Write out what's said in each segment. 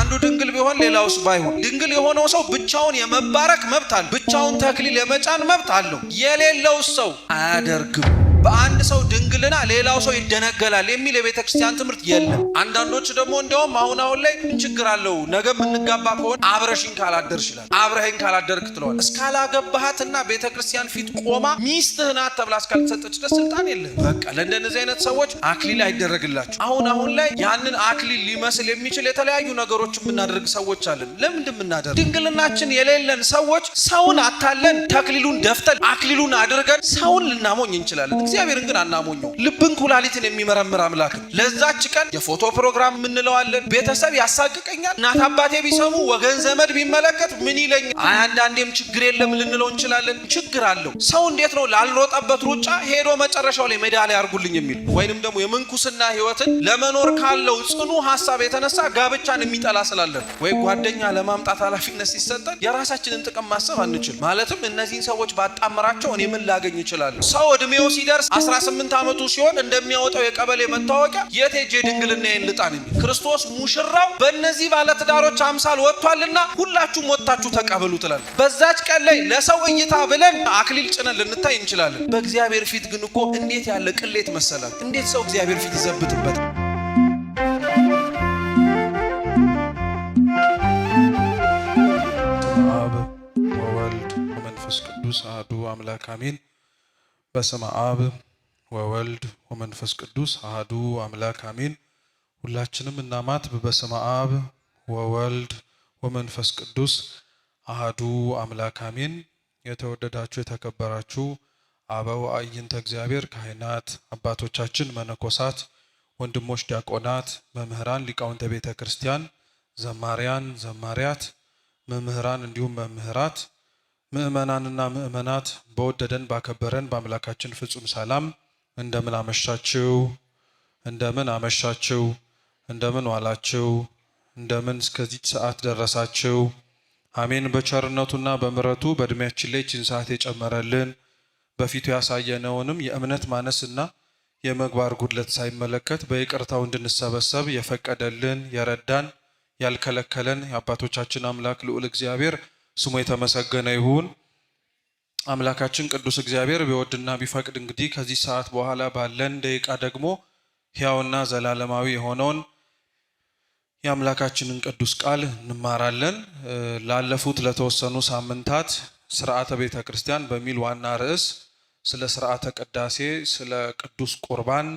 አንዱ ድንግል ቢሆን ሌላውስ ባይሆን ድንግል የሆነው ሰው ብቻውን የመባረክ መብት አለው። ብቻውን ተክሊል የመጫን መብት አለው። የሌለው ሰው አያደርግም። በአንድ ሰው ድንግልና ሌላው ሰው ይደነገላል የሚል የቤተ ክርስቲያን ትምህርት የለም። አንዳንዶች ደግሞ እንደውም አሁን ላይ ችግር አለው ነገ የምንጋባ ከሆነ አብረሽኝ ካላደርሽ ይላል። አብረኸኝ ካላደርክ ትለዋል። እስካላገባሃትና ቤተ ክርስቲያን ፊት ቆማ ሚስትህ ናት ተብላ እስካልተሰጠች ድረስ ስልጣን የለም። በቃ ለእንደነዚህ አይነት ሰዎች አክሊል አይደረግላችሁ። አሁን ላይ ያንን አክሊል ሊመስል የሚችል የተለያዩ ነገሮች የምናደርግ ሰዎች አለን። ለምንድን የምናደርግ? ድንግልናችን የሌለን ሰዎች ሰውን አታለን ተክሊሉን ደፍተን አክሊሉን አድርገን ሰውን ልናሞኝ እንችላለን። እግዚአብሔርን ግን አናሞኘው። ልብን ኩላሊትን የሚመረምር አምላክ ነው። ለዛች ቀን የፎቶ ፕሮግራም የምንለዋለን። ቤተሰብ ያሳቅቀኛል፣ እናት አባቴ ቢሰሙ፣ ወገን ዘመድ ቢመለከት ምን ይለኛል? አንዳንዴም ችግር የለም ልንለው እንችላለን። ችግር አለው። ሰው እንዴት ነው ላልሮጠበት ሩጫ ሄዶ መጨረሻው ላይ ሜዳሊያ ያርጉልኝ የሚል? ወይንም ደግሞ የምንኩስና ህይወትን ለመኖር ካለው ጽኑ ሐሳብ የተነሳ ጋብቻን የሚጠላ ስላለን ወይ ጓደኛ ለማምጣት ኃላፊነት ሲሰጠን የራሳችንን ጥቅም ማሰብ አንችል። ማለትም እነዚህን ሰዎች ባጣምራቸው እኔ ምን ላገኝ እችላለሁ? ሰው እድሜው ሲደርስ 18 ዓመቱ ሲሆን እንደሚያወጣው የቀበሌ መታወቂያ የት ሄጄ ድንግልናዬን ልጣን የሚል ክርስቶስ ሙሽራው በእነዚህ ባለትዳሮች አምሳል ወጥቷልና ሁላችሁም ወጣችሁ ተቀበሉ ትላል። በዛች ቀን ላይ ለሰው እይታ ብለን አክሊል ጭነን ልንታይ እንችላለን። በእግዚአብሔር ፊት ግን እኮ እንዴት ያለ ቅሌት መሰላል! እንዴት ሰው እግዚአብሔር ፊት ይዘብትበት! አብ ወወልድ ወመንፈስ ቅዱስ አሐዱ አምላክ አሜን። በስመ አብ ወወልድ ወመንፈስ ቅዱስ አሐዱ አምላክ አሜን። ሁላችንም እናማት በስመ አብ ወወልድ ወመንፈስ ቅዱስ አሐዱ አምላክ አሜን። የተወደዳችሁ የተከበራችሁ አበው አዕይንተ እግዚአብሔር ካህናት፣ አባቶቻችን መነኮሳት፣ ወንድሞች ዲያቆናት፣ መምህራን ሊቃውንተ ቤተ ክርስቲያን፣ ዘማሪያን ዘማሪያት፣ መምህራን እንዲሁም መምህራት፣ ምእመናንና ምእመናት በወደደን ባከበረን በአምላካችን ፍጹም ሰላም እንደምን አመሻችሁ? እንደምን አመሻችሁ? እንደምን ዋላችሁ? እንደምን እስከዚህ ሰዓት ደረሳችሁ? አሜን። በቸርነቱና በምሕረቱ በእድሜያችን ላይ ይህችን ሰዓት የጨመረልን በፊቱ ያሳየነውንም የእምነት ማነስና የምግባር ጉድለት ሳይመለከት በይቅርታው እንድንሰበሰብ የፈቀደልን የረዳን ያልከለከለን የአባቶቻችን አምላክ ልዑል እግዚአብሔር ስሙ የተመሰገነ ይሁን። አምላካችን ቅዱስ እግዚአብሔር ቢወድና ቢፈቅድ እንግዲህ ከዚህ ሰዓት በኋላ ባለን ደቂቃ ደግሞ ሕያውና ዘላለማዊ የሆነውን የአምላካችንን ቅዱስ ቃል እንማራለን። ላለፉት ለተወሰኑ ሳምንታት ስርዓተ ቤተ ክርስቲያን በሚል ዋና ርዕስ ስለ ስርዓተ ቅዳሴ፣ ስለ ቅዱስ ቁርባን፣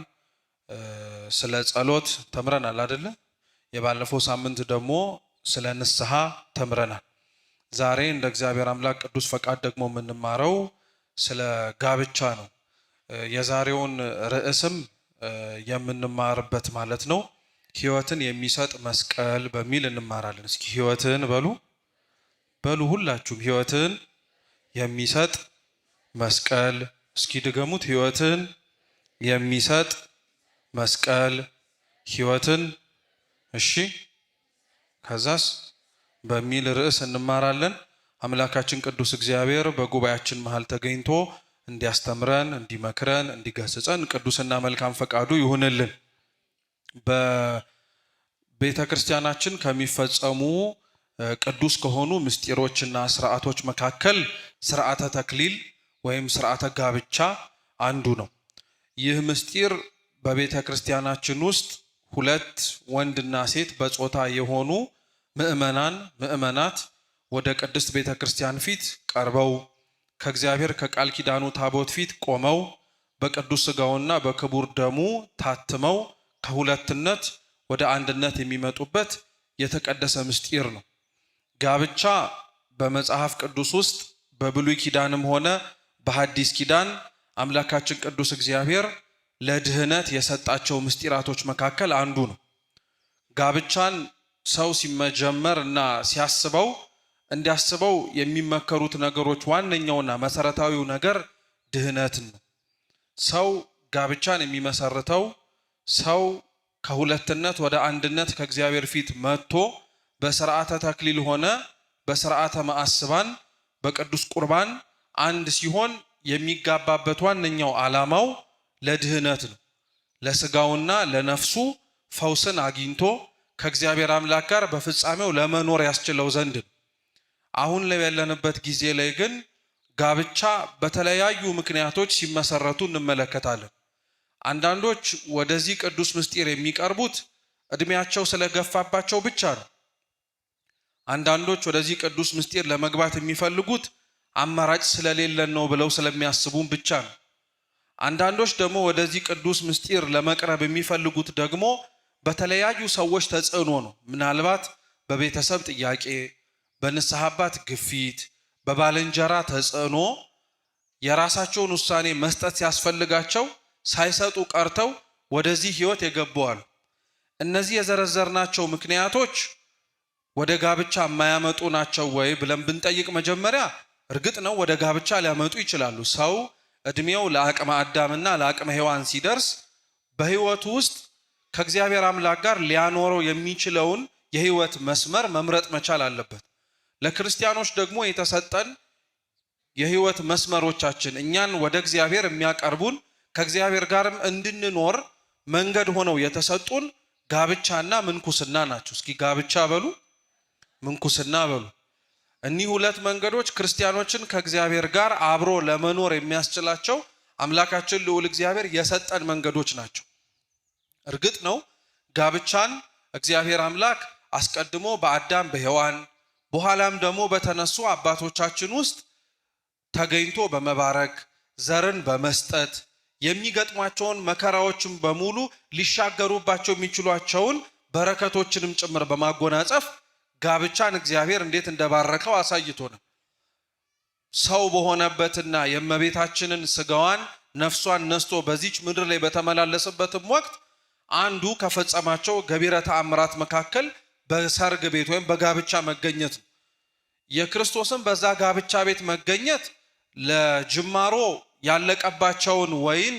ስለ ጸሎት ተምረናል አይደለ? የባለፈው ሳምንት ደግሞ ስለ ንስሐ ተምረናል። ዛሬ እንደ እግዚአብሔር አምላክ ቅዱስ ፈቃድ ደግሞ የምንማረው ስለ ጋብቻ ነው። የዛሬውን ርዕስም የምንማርበት ማለት ነው ሕይወትን የሚሰጥ መስቀል በሚል እንማራለን። እስኪ ሕይወትን በሉ ሁላችሁም ሕይወትን የሚሰጥ መስቀል። እስኪ ድገሙት። ሕይወትን የሚሰጥ መስቀል። ሕይወትን እሺ፣ ከዛስ በሚል ርዕስ እንማራለን። አምላካችን ቅዱስ እግዚአብሔር በጉባኤያችን መሃል ተገኝቶ እንዲያስተምረን፣ እንዲመክረን፣ እንዲገስጸን ቅዱስና መልካም ፈቃዱ ይሁንልን። በቤተ ክርስቲያናችን ከሚፈጸሙ ቅዱስ ከሆኑ ምስጢሮችና ስርዓቶች መካከል ስርዓተ ተክሊል ወይም ስርዓተ ጋብቻ አንዱ ነው። ይህ ምስጢር በቤተ ክርስቲያናችን ውስጥ ሁለት ወንድና ሴት በጾታ የሆኑ ምእመናት ወደ ቅድስት ቤተ ክርስቲያን ፊት ቀርበው ከእግዚአብሔር ከቃል ኪዳኑ ታቦት ፊት ቆመው በቅዱስ ሥጋውና በክቡር ደሙ ታትመው ከሁለትነት ወደ አንድነት የሚመጡበት የተቀደሰ ምስጢር ነው። ጋብቻ በመጽሐፍ ቅዱስ ውስጥ በብሉይ ኪዳንም ሆነ በሐዲስ ኪዳን አምላካችን ቅዱስ እግዚአብሔር ለድህነት የሰጣቸው ምስጢራቶች መካከል አንዱ ነው። ጋብቻን ሰው ሲመጀመር እና ሲያስበው እንዲያስበው የሚመከሩት ነገሮች ዋነኛውና መሰረታዊው ነገር ድህነትን ነው። ሰው ጋብቻን የሚመሰርተው ሰው ከሁለትነት ወደ አንድነት ከእግዚአብሔር ፊት መጥቶ በስርዓተ ተክሊል ሆነ በስርዓተ ማዕስባን በቅዱስ ቁርባን አንድ ሲሆን የሚጋባበት ዋነኛው ዓላማው ለድህነት ነው። ለስጋውና ለነፍሱ ፈውስን አግኝቶ ከእግዚአብሔር አምላክ ጋር በፍጻሜው ለመኖር ያስችለው ዘንድ። አሁን ላይ ያለንበት ጊዜ ላይ ግን ጋብቻ በተለያዩ ምክንያቶች ሲመሰረቱ እንመለከታለን። አንዳንዶች ወደዚህ ቅዱስ ምስጢር የሚቀርቡት እድሜያቸው ስለገፋባቸው ብቻ ነው። አንዳንዶች ወደዚህ ቅዱስ ምስጢር ለመግባት የሚፈልጉት አማራጭ ስለሌለን ነው ብለው ስለሚያስቡም ብቻ ነው። አንዳንዶች ደግሞ ወደዚህ ቅዱስ ምስጢር ለመቅረብ የሚፈልጉት ደግሞ በተለያዩ ሰዎች ተጽዕኖ ነው። ምናልባት በቤተሰብ ጥያቄ፣ በንስሐ አባት ግፊት፣ በባልንጀራ ተጽዕኖ የራሳቸውን ውሳኔ መስጠት ሲያስፈልጋቸው ሳይሰጡ ቀርተው ወደዚህ ህይወት የገባዋል። እነዚህ የዘረዘርናቸው ምክንያቶች ወደ ጋብቻ የማያመጡ ናቸው ወይ ብለን ብንጠይቅ መጀመሪያ እርግጥ ነው ወደ ጋብቻ ሊያመጡ ይችላሉ። ሰው እድሜው ለአቅመ አዳምና ለአቅመ ሔዋን ሲደርስ በህይወቱ ውስጥ ከእግዚአብሔር አምላክ ጋር ሊያኖረው የሚችለውን የህይወት መስመር መምረጥ መቻል አለበት። ለክርስቲያኖች ደግሞ የተሰጠን የህይወት መስመሮቻችን እኛን ወደ እግዚአብሔር የሚያቀርቡን ከእግዚአብሔር ጋርም እንድንኖር መንገድ ሆነው የተሰጡን ጋብቻና ምንኩስና ናቸው። እስኪ ጋብቻ በሉ፣ ምንኩስና በሉ። እኒህ ሁለት መንገዶች ክርስቲያኖችን ከእግዚአብሔር ጋር አብሮ ለመኖር የሚያስችላቸው አምላካችን ልዑል እግዚአብሔር የሰጠን መንገዶች ናቸው። እርግጥ ነው ጋብቻን እግዚአብሔር አምላክ አስቀድሞ በአዳም በሔዋን በኋላም ደግሞ በተነሱ አባቶቻችን ውስጥ ተገኝቶ በመባረክ ዘርን በመስጠት የሚገጥሟቸውን መከራዎችን በሙሉ ሊሻገሩባቸው የሚችሏቸውን በረከቶችንም ጭምር በማጎናጸፍ ጋብቻን እግዚአብሔር እንዴት እንደባረከው አሳይቶናል። ሰው በሆነበትና የእመቤታችንን ስጋዋን ነፍሷን ነስቶ በዚች ምድር ላይ በተመላለሰበትም ወቅት አንዱ ከፈጸማቸው ገቢረ ተአምራት መካከል በሰርግ ቤት ወይም በጋብቻ መገኘት ነው። የክርስቶስን በዛ ጋብቻ ቤት መገኘት ለጅማሮ ያለቀባቸውን ወይን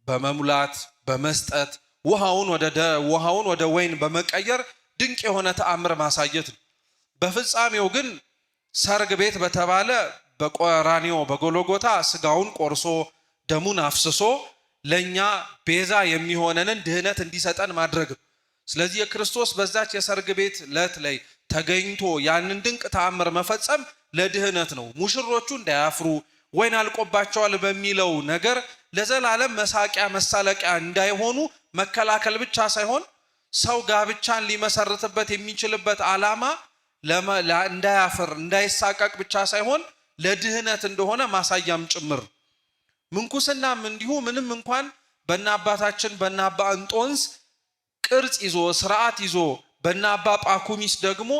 በመሙላት በመስጠት ውሃውን ወደ ወይን በመቀየር ድንቅ የሆነ ተአምር ማሳየት ነው። በፍጻሜው ግን ሰርግ ቤት በተባለ በቀራንዮ በጎልጎታ ስጋውን ቆርሶ ደሙን አፍስሶ ለኛ ቤዛ የሚሆነንን ድህነት እንዲሰጠን ማድረግ ነው። ስለዚህ የክርስቶስ በዛች የሰርግ ቤት ዕለት ላይ ተገኝቶ ያንን ድንቅ ተአምር መፈጸም ለድህነት ነው። ሙሽሮቹ እንዳያፍሩ ወይን አልቆባቸዋል በሚለው ነገር ለዘላለም መሳቂያ መሳለቂያ እንዳይሆኑ መከላከል ብቻ ሳይሆን ሰው ጋብቻን ሊመሰርትበት የሚችልበት ዓላማ እንዳያፍር እንዳይሳቀቅ ብቻ ሳይሆን ለድህነት እንደሆነ ማሳያም ጭምር። ምንኩስናም እንዲሁ ምንም እንኳን በእነ አባታችን በእነ አባ እንጦንስ ቅርጽ ይዞ ስርዓት ይዞ በእነ አባ ጳኩሚስ ደግሞ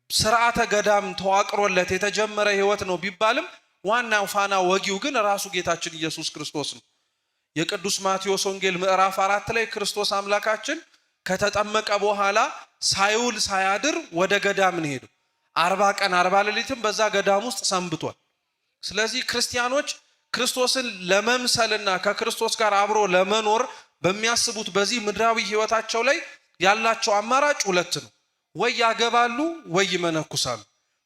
ስርዓተ ገዳም ተዋቅሮለት የተጀመረ ህይወት ነው ቢባልም ዋናው ፋና ወጊው ግን ራሱ ጌታችን ኢየሱስ ክርስቶስ ነው። የቅዱስ ማቴዎስ ወንጌል ምዕራፍ 4 ላይ ክርስቶስ አምላካችን ከተጠመቀ በኋላ ሳይውል ሳያድር ወደ ገዳም ነው ሄደው 40 ቀን 40 ሌሊትም በዛ ገዳም ውስጥ ሰንብቷል። ስለዚህ ክርስቲያኖች ክርስቶስን ለመምሰልና ከክርስቶስ ጋር አብሮ ለመኖር በሚያስቡት በዚህ ምድራዊ ህይወታቸው ላይ ያላቸው አማራጭ ሁለት ነው። ወይ ያገባሉ ወይ ይመነኩሳሉ።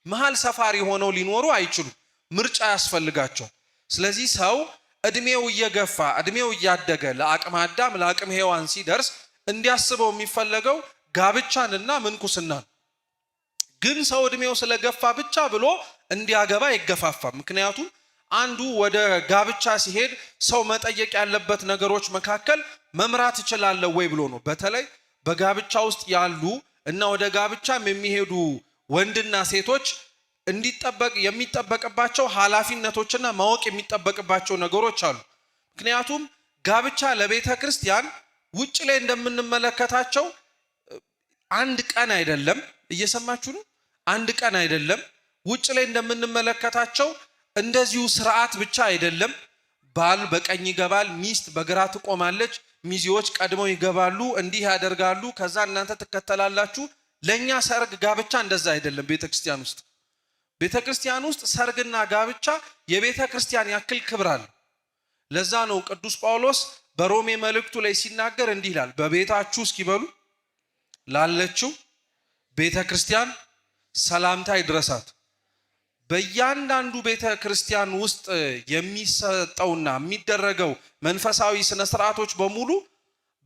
መሃል ሰፋሪ ሆነው ሊኖሩ አይችሉም። ምርጫ ያስፈልጋቸዋል። ስለዚህ ሰው እድሜው እየገፋ እድሜው እያደገ ለአቅመ አዳም ለአቅመ ሔዋን ሲደርስ እንዲያስበው የሚፈለገው ጋብቻንና ምንኩስናን። ግን ሰው እድሜው ስለገፋ ብቻ ብሎ እንዲያገባ አይገፋፋም። ምክንያቱም አንዱ ወደ ጋብቻ ሲሄድ ሰው መጠየቅ ያለበት ነገሮች መካከል መምራት እችላለሁ ወይ ብሎ ነው። በተለይ በጋብቻ ውስጥ ያሉ እና ወደ ጋብቻም የሚሄዱ ወንድና ሴቶች የሚጠበቅባቸው ኃላፊነቶችና ማወቅ የሚጠበቅባቸው ነገሮች አሉ። ምክንያቱም ጋብቻ ለቤተ ክርስቲያን ውጭ ላይ እንደምንመለከታቸው አንድ ቀን አይደለም። እየሰማችሁ ነው? አንድ ቀን አይደለም። ውጭ ላይ እንደምንመለከታቸው እንደዚሁ ስርዓት ብቻ አይደለም። ባል በቀኝ ይገባል፣ ሚስት በግራ ትቆማለች፣ ሚዜዎች ቀድመው ይገባሉ፣ እንዲህ ያደርጋሉ፣ ከዛ እናንተ ትከተላላችሁ። ለኛ ሰርግ ጋብቻ እንደዛ አይደለም። ቤተክርስቲያን ውስጥ ሰርግና ጋብቻ የቤተ ክርስቲያን ያክል ክብር አለ። ለዛ ነው ቅዱስ ጳውሎስ በሮሜ መልእክቱ ላይ ሲናገር እንዲህ ይላል፣ በቤታችሁ እስኪበሉ ላለችው ቤተ ክርስቲያን ሰላምታ ይድረሳት። በእያንዳንዱ ቤተ ክርስቲያን ውስጥ የሚሰጠውና የሚደረገው መንፈሳዊ ስነ ስርዓቶች በሙሉ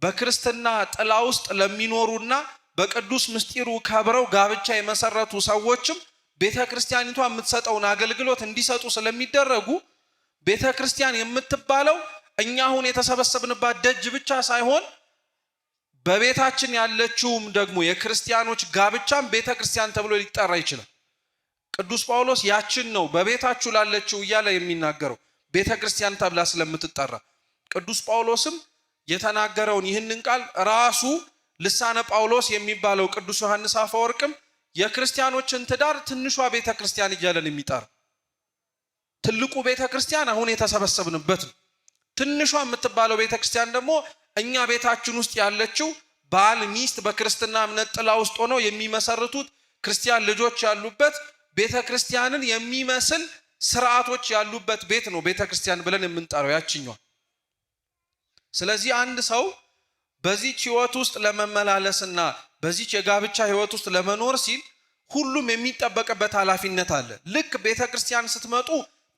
በክርስትና ጥላ ውስጥ ለሚኖሩና በቅዱስ ምስጢሩ ከብረው ጋብቻ የመሰረቱ ሰዎችም ቤተክርስቲያኒቷ የምትሰጠውን አገልግሎት እንዲሰጡ ስለሚደረጉ ቤተክርስቲያን የምትባለው እኛ አሁን የተሰበሰብንባት ደጅ ብቻ ሳይሆን በቤታችን ያለችውም ደግሞ የክርስቲያኖች ጋብቻም ቤተክርስቲያን ተብሎ ሊጠራ ይችላል። ቅዱስ ጳውሎስ ያችን ነው በቤታችሁ ላለችው እያለ የሚናገረው ቤተክርስቲያን ተብላ ስለምትጠራ። ቅዱስ ጳውሎስም የተናገረውን ይህንን ቃል ራሱ ልሳነ ጳውሎስ የሚባለው ቅዱስ ዮሐንስ አፈወርቅም የክርስቲያኖችን ትዳር ትንሿ ቤተክርስቲያን እያለን የሚጠራ፣ ትልቁ ቤተክርስቲያን አሁን የተሰበሰብንበት ነው። ትንሿ የምትባለው ቤተክርስቲያን ደግሞ እኛ ቤታችን ውስጥ ያለችው ባል ሚስት በክርስትና እምነት ጥላ ውስጥ ሆነው የሚመሰርቱት ክርስቲያን ልጆች ያሉበት ቤተክርስቲያንን የሚመስል ስርዓቶች ያሉበት ቤት ነው ቤተክርስቲያን ብለን የምንጠራው ያችኛው። ስለዚህ አንድ ሰው በዚህ ህይወት ውስጥ ለመመላለስና በዚህ የጋብቻ ህይወት ውስጥ ለመኖር ሲል ሁሉም የሚጠበቅበት ኃላፊነት አለ። ልክ ቤተክርስቲያን ስትመጡ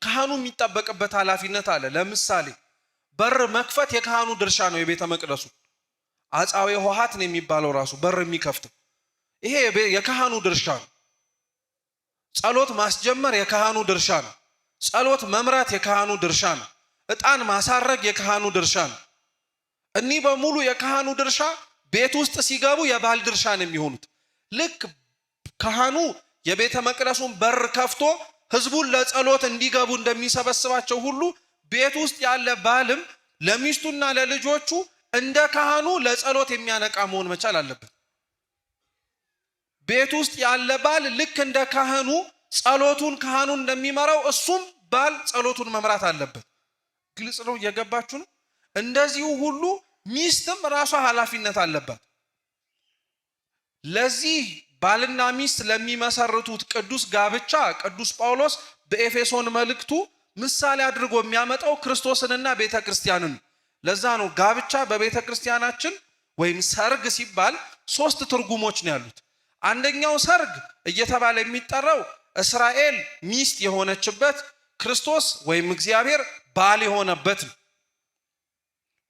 ካህኑ የሚጠበቅበት ኃላፊነት አለ። ለምሳሌ በር መክፈት የካህኑ ድርሻ ነው። የቤተ መቅደሱ አጻዌ ሆሃት ነው የሚባለው ራሱ በር የሚከፍት ይሄ የካህኑ ድርሻ ነው። ጸሎት ማስጀመር የካህኑ ድርሻ ነው። ጸሎት መምራት የካህኑ ድርሻ ነው። ዕጣን ማሳረግ የካህኑ ድርሻ ነው። እኒህ በሙሉ የካህኑ ድርሻ ቤት ውስጥ ሲገቡ የባል ድርሻ ነው የሚሆኑት። ልክ ካህኑ የቤተ መቅደሱን በር ከፍቶ ህዝቡን ለጸሎት እንዲገቡ እንደሚሰበስባቸው ሁሉ ቤት ውስጥ ያለ ባልም ለሚስቱና ለልጆቹ እንደ ካህኑ ለጸሎት የሚያነቃ መሆን መቻል አለበት። ቤት ውስጥ ያለ ባል ልክ እንደ ካህኑ ጸሎቱን ካህኑ እንደሚመራው እሱም ባል ጸሎቱን መምራት አለበት። ግልጽ ነው? እየገባችሁ ነው? እንደዚሁ ሁሉ ሚስትም ራሷ ኃላፊነት አለባት። ለዚህ ባልና ሚስት ለሚመሰርቱት ቅዱስ ጋብቻ ቅዱስ ጳውሎስ በኤፌሶን መልእክቱ ምሳሌ አድርጎ የሚያመጣው ክርስቶስንና ቤተክርስቲያንን። ለዛ ነው ጋብቻ በቤተክርስቲያናችን ወይም ሰርግ ሲባል 3 ትርጉሞች ነው ያሉት። አንደኛው ሰርግ እየተባለ የሚጠራው እስራኤል ሚስት የሆነችበት ክርስቶስ ወይም እግዚአብሔር ባል የሆነበት ነው።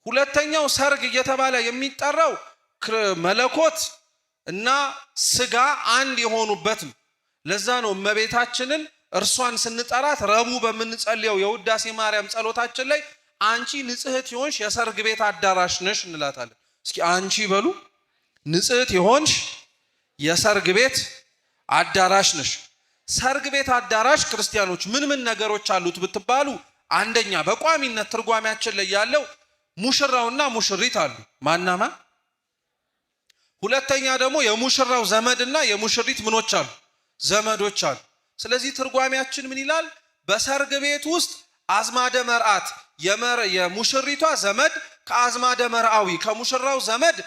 ሁለተኛው ሰርግ እየተባለ የሚጠራው መለኮት እና ስጋ አንድ የሆኑበት ነው። ለዛ ነው እመቤታችንን እርሷን ስንጠራት ረቡዕ በምንጸልየው የውዳሴ ማርያም ጸሎታችን ላይ አንቺ ንጽሕት የሆንሽ የሰርግ ቤት አዳራሽ ነሽ እንላታለን። እስኪ አንቺ በሉ። ንጽሕት የሆንሽ የሰርግ ቤት አዳራሽ ነሽ። ሰርግ ቤት አዳራሽ ክርስቲያኖች ምን ምን ነገሮች አሉት ብትባሉ፣ አንደኛ በቋሚነት ትርጓሜያችን ላይ ያለው ሙሽራውና ሙሽሪት አሉ። ማናማ? ሁለተኛ ደግሞ የሙሽራው ዘመድና የሙሽሪት ምኖች አሉ፣ ዘመዶች አሉ። ስለዚህ ትርጓሜያችን ምን ይላል? በሰርግ ቤት ውስጥ አዝማደ መርዓት የሙሽሪቷ ዘመድ ከአዝማደ መርዓዊ ከሙሽራው ዘመድ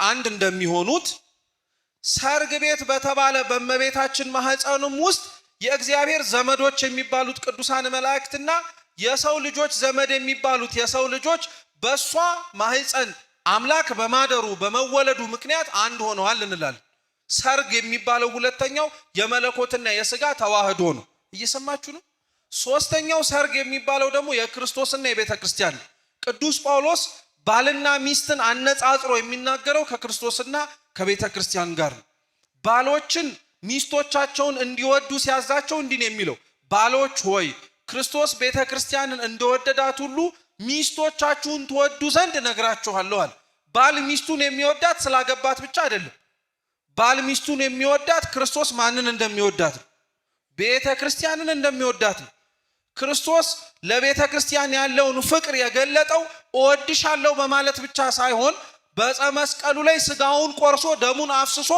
አንድ እንደሚሆኑት ሰርግ ቤት በተባለ በእመቤታችን ማህፀንም ውስጥ የእግዚአብሔር ዘመዶች የሚባሉት ቅዱሳን መላእክትና የሰው ልጆች ዘመድ የሚባሉት የሰው ልጆች በሷ ማህፀን አምላክ በማደሩ በመወለዱ ምክንያት አንድ ሆነዋል እንላለን። ሰርግ የሚባለው ሁለተኛው የመለኮትና የስጋ ተዋህዶ ነው። እየሰማችሁ ነው? ሶስተኛው ሰርግ የሚባለው ደግሞ የክርስቶስና የቤተ ክርስቲያን ነው። ቅዱስ ጳውሎስ ባልና ሚስትን አነጻጽሮ የሚናገረው ከክርስቶስና ከቤተ ክርስቲያን ጋር ነው። ባሎችን ሚስቶቻቸውን እንዲወዱ ሲያዛቸው እንዲህ ነው የሚለው፣ ባሎች ሆይ ክርስቶስ ቤተ ክርስቲያንን እንደወደዳት ሁሉ ሚስቶቻችሁን ትወዱ ዘንድ እነግራችኋለሁ አለ። ባል ሚስቱን የሚወዳት ስላገባት ብቻ አይደለም። ባል ሚስቱን የሚወዳት ክርስቶስ ማንን እንደሚወዳት ነው? ቤተ ክርስቲያንን እንደሚወዳት ነው። ክርስቶስ ለቤተ ክርስቲያን ያለውን ፍቅር የገለጠው እወድሻለሁ በማለት ብቻ ሳይሆን በዕፀ መስቀሉ ላይ ስጋውን ቆርሶ ደሙን አፍስሶ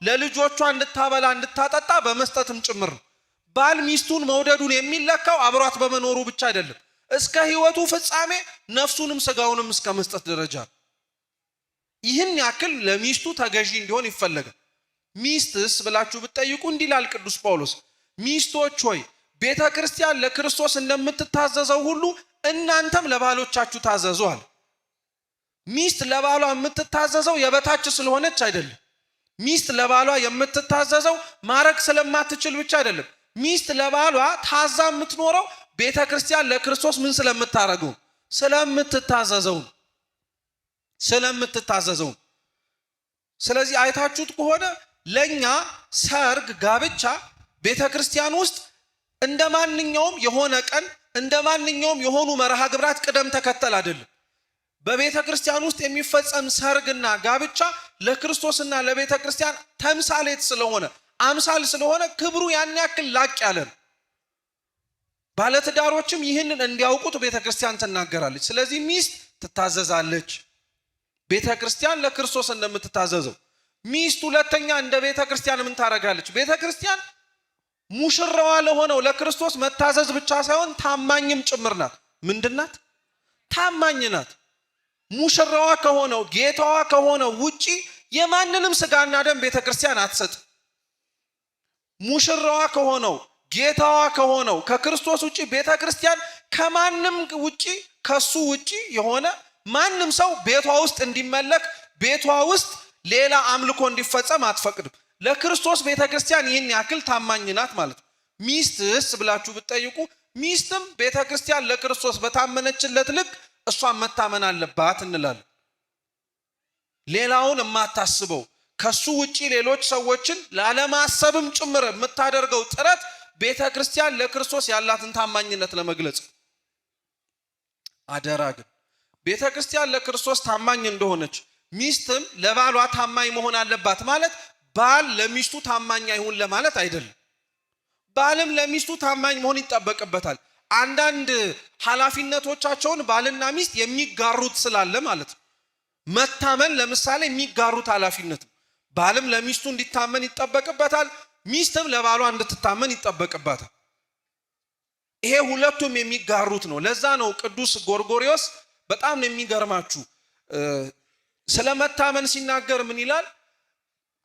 ለልጆቿ እንድታበላ እንድታጠጣ በመስጠትም ጭምር ነው። ባል ሚስቱን መውደዱን የሚለካው አብሯት በመኖሩ ብቻ አይደለም፣ እስከ ሕይወቱ ፍጻሜ ነፍሱንም ስጋውንም እስከ መስጠት ደረጃ። ይህን ያክል ለሚስቱ ተገዢ እንዲሆን ይፈለጋል። ሚስትስ ብላችሁ ብትጠይቁ እንዲህ ይላል ቅዱስ ጳውሎስ፣ ሚስቶች ሆይ ቤተ ክርስቲያን ለክርስቶስ እንደምትታዘዘው ሁሉ እናንተም ለባሎቻችሁ ታዘዙ አለ። ሚስት ለባሏ የምትታዘዘው የበታች ስለሆነች አይደለም። ሚስት ለባሏ የምትታዘዘው ማረግ ስለማትችል ብቻ አይደለም። ሚስት ለባሏ ታዛ የምትኖረው ቤተ ክርስቲያን ለክርስቶስ ምን ስለምታረገው? ስለምትታዘዘው። ስለዚህ አይታችሁት ከሆነ ለኛ ሰርግ ጋብቻ ቤተክርስቲያን ውስጥ እንደማንኛውም የሆነ ቀን እንደማንኛውም የሆኑ መርሃ ግብራት ቅደም ተከተል አይደለም። በቤተክርስቲያን ውስጥ የሚፈጸም ሰርግና ጋብቻ ለክርስቶስና ለቤተክርስቲያን ተምሳሌት ስለሆነ አምሳል ስለሆነ ክብሩ ያን ያክል ላቅ ያለ ነው። ባለትዳሮችም ይህንን እንዲያውቁት ቤተክርስቲያን ትናገራለች። ስለዚህ ሚስት ትታዘዛለች፣ ቤተክርስቲያን ለክርስቶስ እንደምትታዘዘው። ሚስት ሁለተኛ እንደ ቤተክርስቲያን ምን ታደርጋለች? ቤተክርስቲያን ሙሽራዋ ለሆነው ለክርስቶስ መታዘዝ ብቻ ሳይሆን ታማኝም ጭምር ናት። ምንድናት? ታማኝ ናት። ሙሽራዋ ከሆነው ጌታዋ ከሆነው ውጪ የማንንም ስጋና ደም ቤተክርስቲያን አትሰጥ። ሙሽራዋ ከሆነው ጌታዋ ከሆነው ከክርስቶስ ውጪ ቤተክርስቲያን ከማንም ውጪ ከሱ ውጪ የሆነ ማንም ሰው ቤቷ ውስጥ እንዲመለክ ቤቷ ውስጥ ሌላ አምልኮ እንዲፈጸም አትፈቅድም። ለክርስቶስ ቤተክርስቲያን ይህን ያክል ታማኝ ናት ማለት ነው። ሚስትስ ብላችሁ ብትጠይቁ ሚስትም ቤተክርስቲያን ለክርስቶስ በታመነችለት ልክ እሷን መታመን አለባት እንላለን። ሌላውን የማታስበው ከሱ ውጪ ሌሎች ሰዎችን ላለማሰብም ጭምር የምታደርገው ጥረት ቤተክርስቲያን ለክርስቶስ ያላትን ታማኝነት ለመግለጽ። አደራ ግን ቤተክርስቲያን ለክርስቶስ ታማኝ እንደሆነች ሚስትም ለባሏ ታማኝ መሆን አለባት ማለት ባል ለሚስቱ ታማኝ አይሁን ለማለት አይደለም። ባልም ለሚስቱ ታማኝ መሆን ይጠበቅበታል። አንዳንድ ኃላፊነቶቻቸውን ባልና ሚስት የሚጋሩት ስላለ ማለት ነው። መታመን ለምሳሌ የሚጋሩት ኃላፊነት ነው። ባልም ለሚስቱ እንዲታመን ይጠበቅበታል፣ ሚስትም ለባሏ እንድትታመን ይጠበቅባታል። ይሄ ሁለቱም የሚጋሩት ነው። ለዛ ነው ቅዱስ ጎርጎርዮስ በጣም ነው የሚገርማችሁ ስለመታመን ሲናገር ምን ይላል?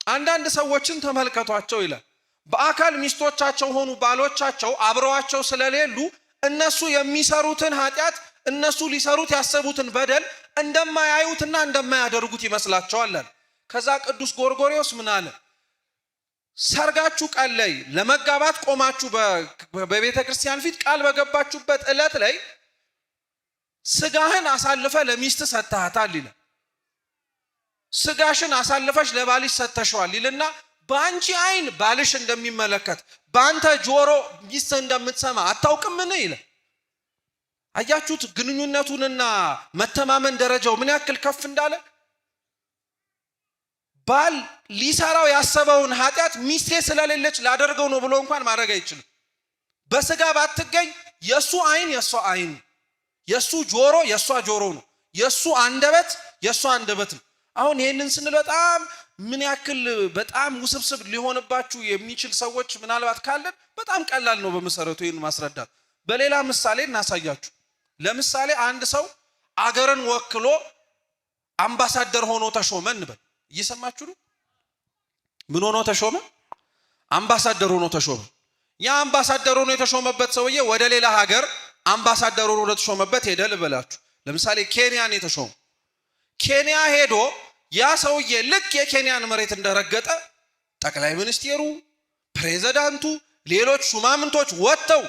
አንዳንድ ሰዎችን ተመልከቷቸው ይላል። በአካል ሚስቶቻቸው ሆኑ ባሎቻቸው አብረዋቸው ስለሌሉ እነሱ የሚሰሩትን ኃጢአት እነሱ ሊሰሩት ያሰቡትን በደል እንደማያዩትና እንደማያደርጉት ይመስላቸዋል። ከዛ ቅዱስ ጎርጎርዮስ ምን አለ? ሰርጋችሁ ቀን ላይ ለመጋባት ቆማችሁ በቤተ ክርስቲያን ፊት ቃል በገባችሁበት ዕለት ላይ ስጋህን አሳልፈ ለሚስት ሰጥተሃታል ይላል። ስጋሽን አሳልፈሽ ለባልሽ ሰጥተሽዋል ይልና በአንቺ አይን ባልሽ እንደሚመለከት በአንተ ጆሮ ሚስት እንደምትሰማ አታውቅምን ይላል። አያችሁት ግንኙነቱንና መተማመን ደረጃው ምን ያክል ከፍ እንዳለ። ባል ሊሰራው ያሰበውን ኃጢአት ሚስቴ ስለሌለች ላደርገው ነው ብሎ እንኳን ማድረግ አይችልም። በስጋ ባትገኝ የሱ አይን የሷ አይን፣ የሱ ጆሮ የሷ ጆሮ ነው፣ የሱ አንደበት የሷ አንደበት ነው። አሁን ይሄንን ስንል በጣም ምን ያክል በጣም ውስብስብ ሊሆንባችሁ የሚችል ሰዎች ምናልባት ካለን በጣም ቀላል ነው በመሰረቱ ይሄን ማስረዳት። በሌላ ምሳሌ እናሳያችሁ። ለምሳሌ አንድ ሰው አገርን ወክሎ አምባሳደር ሆኖ ተሾመ እንበል። እየሰማችሁ ነው? ምን ሆኖ ተሾመ? አምባሳደር ሆኖ ተሾመ። ያ አምባሳደር ሆኖ የተሾመበት ሰውዬ ወደ ሌላ ሀገር አምባሳደር ሆኖ ተሾመበት ሄደ ልበላችሁ። ለምሳሌ ኬንያን የተሾመ ኬንያ ሄዶ ያ ሰውዬ ልክ የኬንያን መሬት እንደረገጠ ጠቅላይ ሚኒስቴሩ፣ ፕሬዝዳንቱ፣ ሌሎች ሹማምንቶች ወጥተው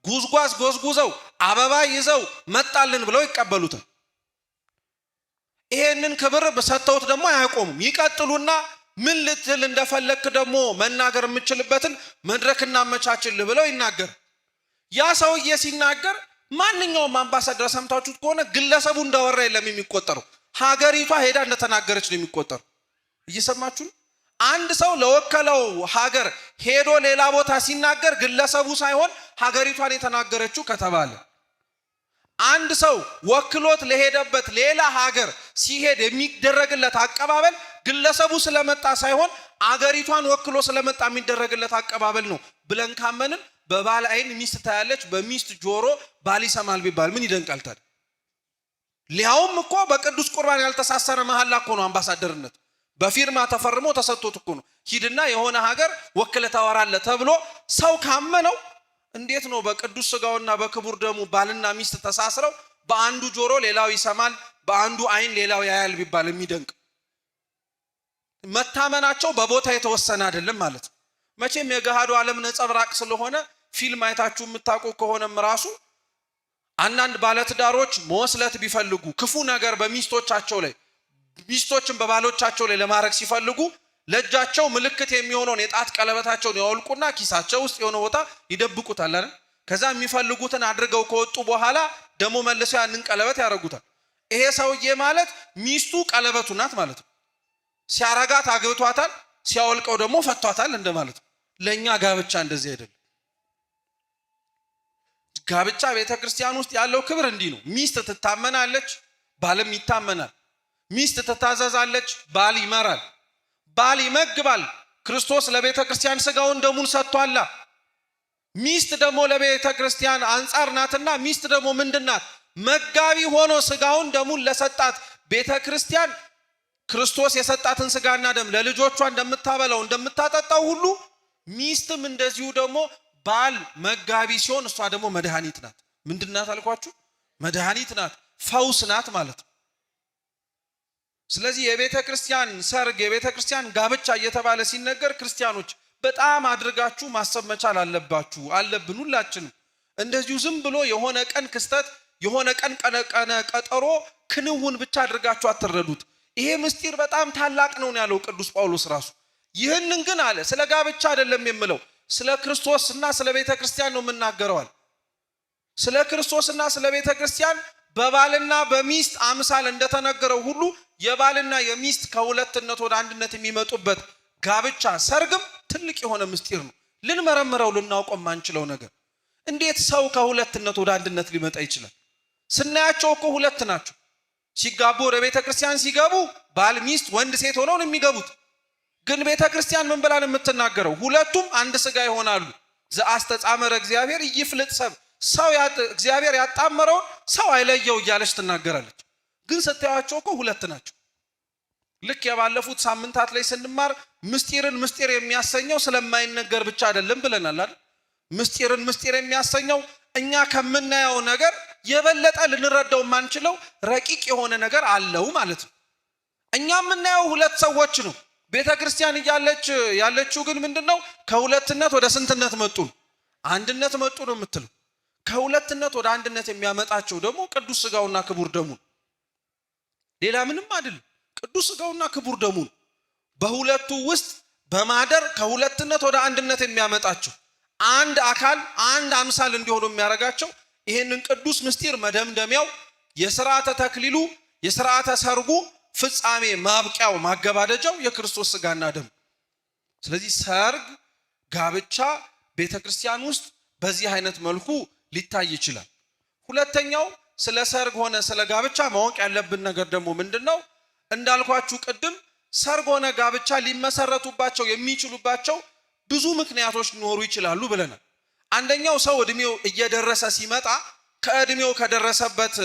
ጉዝጓዝ ጎዝጉዘው አበባ ይዘው መጣልን ብለው ይቀበሉታል። ይሄንን ክብር በሰጠውት ደግሞ አያቆሙም። ይቀጥሉና ምን ልትል እንደፈለክ ደግሞ መናገር የምችልበትን መድረክና አመቻችልህ ብለው ይናገር። ያ ሰውዬ ሲናገር ማንኛውም አምባሳደር ሰምታችሁት ከሆነ ግለሰቡ እንዳወራ የለም የሚቆጠረው፣ ሀገሪቷ ሄዳ እንደተናገረች ነው የሚቆጠረው። እየሰማችሁ ነው? አንድ ሰው ለወከለው ሀገር ሄዶ ሌላ ቦታ ሲናገር ግለሰቡ ሳይሆን ሀገሪቷን የተናገረችው ከተባለ፣ አንድ ሰው ወክሎት ለሄደበት ሌላ ሀገር ሲሄድ የሚደረግለት አቀባበል ግለሰቡ ስለመጣ ሳይሆን አገሪቷን ወክሎ ስለመጣ የሚደረግለት አቀባበል ነው ብለን ካመንን በባል አይን ሚስት ታያለች፣ በሚስት ጆሮ ባል ይሰማል ቢባል ምን ይደንቃል ታዲያ? ሊያውም እኮ በቅዱስ ቁርባን ያልተሳሰረ መሐላ እኮ ነው አምባሳደርነት። በፊርማ ተፈርሞ ተሰጥቶት እኮ ነው። ሂድና የሆነ ሀገር ወክለ ታወራለህ ተብሎ ሰው ካመነው እንዴት ነው በቅዱስ ስጋውና በክቡር ደሙ ባልና ሚስት ተሳስረው በአንዱ ጆሮ ሌላው ይሰማል፣ በአንዱ አይን ሌላው ያያል ቢባል የሚደንቅ? መታመናቸው በቦታ የተወሰነ አይደለም ማለት ነው። መቼም የገሃዱ ዓለም ነጸብራቅ ስለሆነ ፊልም አይታችሁ የምታውቁ ከሆነም ራሱ አንዳንድ ባለትዳሮች መወስለት ቢፈልጉ ክፉ ነገር በሚስቶቻቸው ላይ ሚስቶችን በባሎቻቸው ላይ ለማድረግ ሲፈልጉ ለእጃቸው ምልክት የሚሆነውን የጣት ቀለበታቸውን ያወልቁና ኪሳቸው ውስጥ የሆነ ቦታ ይደብቁታል አይደል? ከዛ የሚፈልጉትን አድርገው ከወጡ በኋላ ደግሞ መልሰው ያንን ቀለበት ያደርጉታል። ይሄ ሰውዬ ማለት ሚስቱ ቀለበቱ ናት ማለት ነው። ሲያረጋት አግብቷታል፣ ሲያወልቀው ደግሞ ፈቷታል እንደማለት ነው። ለኛ ጋብቻ እንደዚህ አይደለም። ጋብቻ ቤተክርስቲያን ውስጥ ያለው ክብር እንዲህ ነው። ሚስት ትታመናለች፣ ባልም ይታመናል። ሚስት ትታዘዛለች፣ ባል ይመራል። ባል ይመግባል። ክርስቶስ ለቤተክርስቲያን ስጋውን ደሙን ሰጥቷል። ሚስት ደግሞ ለቤተክርስቲያን አንጻር ናትና ሚስት ደግሞ ምንድናት? መጋቢ ሆኖ ስጋውን ደሙን ለሰጣት ቤተክርስቲያን ክርስቶስ የሰጣትን ስጋና ደም ለልጆቿ እንደምታበላው እንደምታጠጣው ሁሉ ሚስትም እንደዚሁ ደግሞ ባል መጋቢ ሲሆን እሷ ደግሞ መድኃኒት ናት። ምንድናት አልኳችሁ? መድኃኒት ናት፣ ፈውስ ናት ማለት ነው። ስለዚህ የቤተ ክርስቲያን ሰርግ የቤተ ክርስቲያን ጋብቻ እየተባለ ሲነገር ክርስቲያኖች በጣም አድርጋችሁ ማሰብ መቻል አለብን ሁላችንም። እንደዚሁ ዝም ብሎ የሆነ ቀን ክስተት የሆነ ቀን ቀጠሮ ክንውን ብቻ አድርጋችሁ አትረዱት። ይሄ ምስጢር በጣም ታላቅ ነው ያለው ቅዱስ ጳውሎስ ራሱ። ይህንን ግን አለ ስለ ጋብቻ አይደለም የምለው፣ ስለ ክርስቶስና ስለ ቤተ ክርስቲያን ነው የምናገረዋል። ስለ ክርስቶስና ስለ ቤተ ክርስቲያን በባልና በሚስት አምሳል እንደተነገረው ሁሉ የባልና የሚስት ከሁለትነት ወደ አንድነት የሚመጡበት ጋብቻ ሰርግም ትልቅ የሆነ ምስጢር ነው። ልንመረምረው ልናውቀው ማንችለው ነገር። እንዴት ሰው ከሁለትነት ወደ አንድነት ሊመጣ ይችላል? ስናያቸው እኮ ሁለት ናቸው። ሲጋቡ ወደ ቤተ ክርስቲያን ሲገቡ ባል ሚስት ወንድ ሴት ሆነው ነው የሚገቡት። ግን ቤተ ክርስቲያን ምን ብላ ነው የምትናገረው? ሁለቱም አንድ ስጋ ይሆናሉ። ዘአስተጻመረ እግዚአብሔር ይፍልጥ ሰብ፣ ሰው እግዚአብሔር ያጣመረውን ሰው አይለየው እያለች ትናገራለች። ግን ስታያቸው እኮ ሁለት ናቸው። ልክ የባለፉት ሳምንታት ላይ ስንማር ምስጢርን ምስጢር የሚያሰኘው ስለማይነገር ብቻ አይደለም ብለናል አይደል? ምስጢርን ምስጢር የሚያሰኘው እኛ ከምናየው ነገር የበለጠ ልንረዳው የማንችለው ረቂቅ የሆነ ነገር አለው ማለት ነው። እኛ የምናየው ሁለት ሰዎች ነው። ቤተ ክርስቲያን ያለችው ግን ምንድነው? ከሁለትነት ወደ ስንትነት መጡ? አንድነት መጡ ነው የምትለው። ከሁለትነት ወደ አንድነት የሚያመጣቸው ደግሞ ቅዱስ ስጋውና ክቡር ደሙ፣ ሌላ ምንም አይደለም። ቅዱስ ስጋውና ክቡር ደሙ በሁለቱ ውስጥ በማደር ከሁለትነት ወደ አንድነት የሚያመጣቸው አንድ አካል አንድ አምሳል እንዲሆኑ የሚያደርጋቸው ይህንን ቅዱስ ምስጢር መደምደሚያው የሥርዓተ ተክሊሉ የሥርዓተ ሰርጉ ፍጻሜ ማብቂያው ማገባደጃው የክርስቶስ ስጋና ደም። ስለዚህ ሰርግ ጋብቻ ቤተክርስቲያን ውስጥ በዚህ አይነት መልኩ ሊታይ ይችላል። ሁለተኛው ስለ ሰርግ ሆነ ስለ ጋብቻ ማወቅ ያለብን ነገር ደግሞ ምንድነው? እንዳልኳችሁ ቅድም ሰርግ ሆነ ጋብቻ ሊመሰረቱባቸው የሚችሉባቸው ብዙ ምክንያቶች ሊኖሩ ይችላሉ ብለናል። አንደኛው ሰው እድሜው እየደረሰ ሲመጣ ከእድሜው ከደረሰበት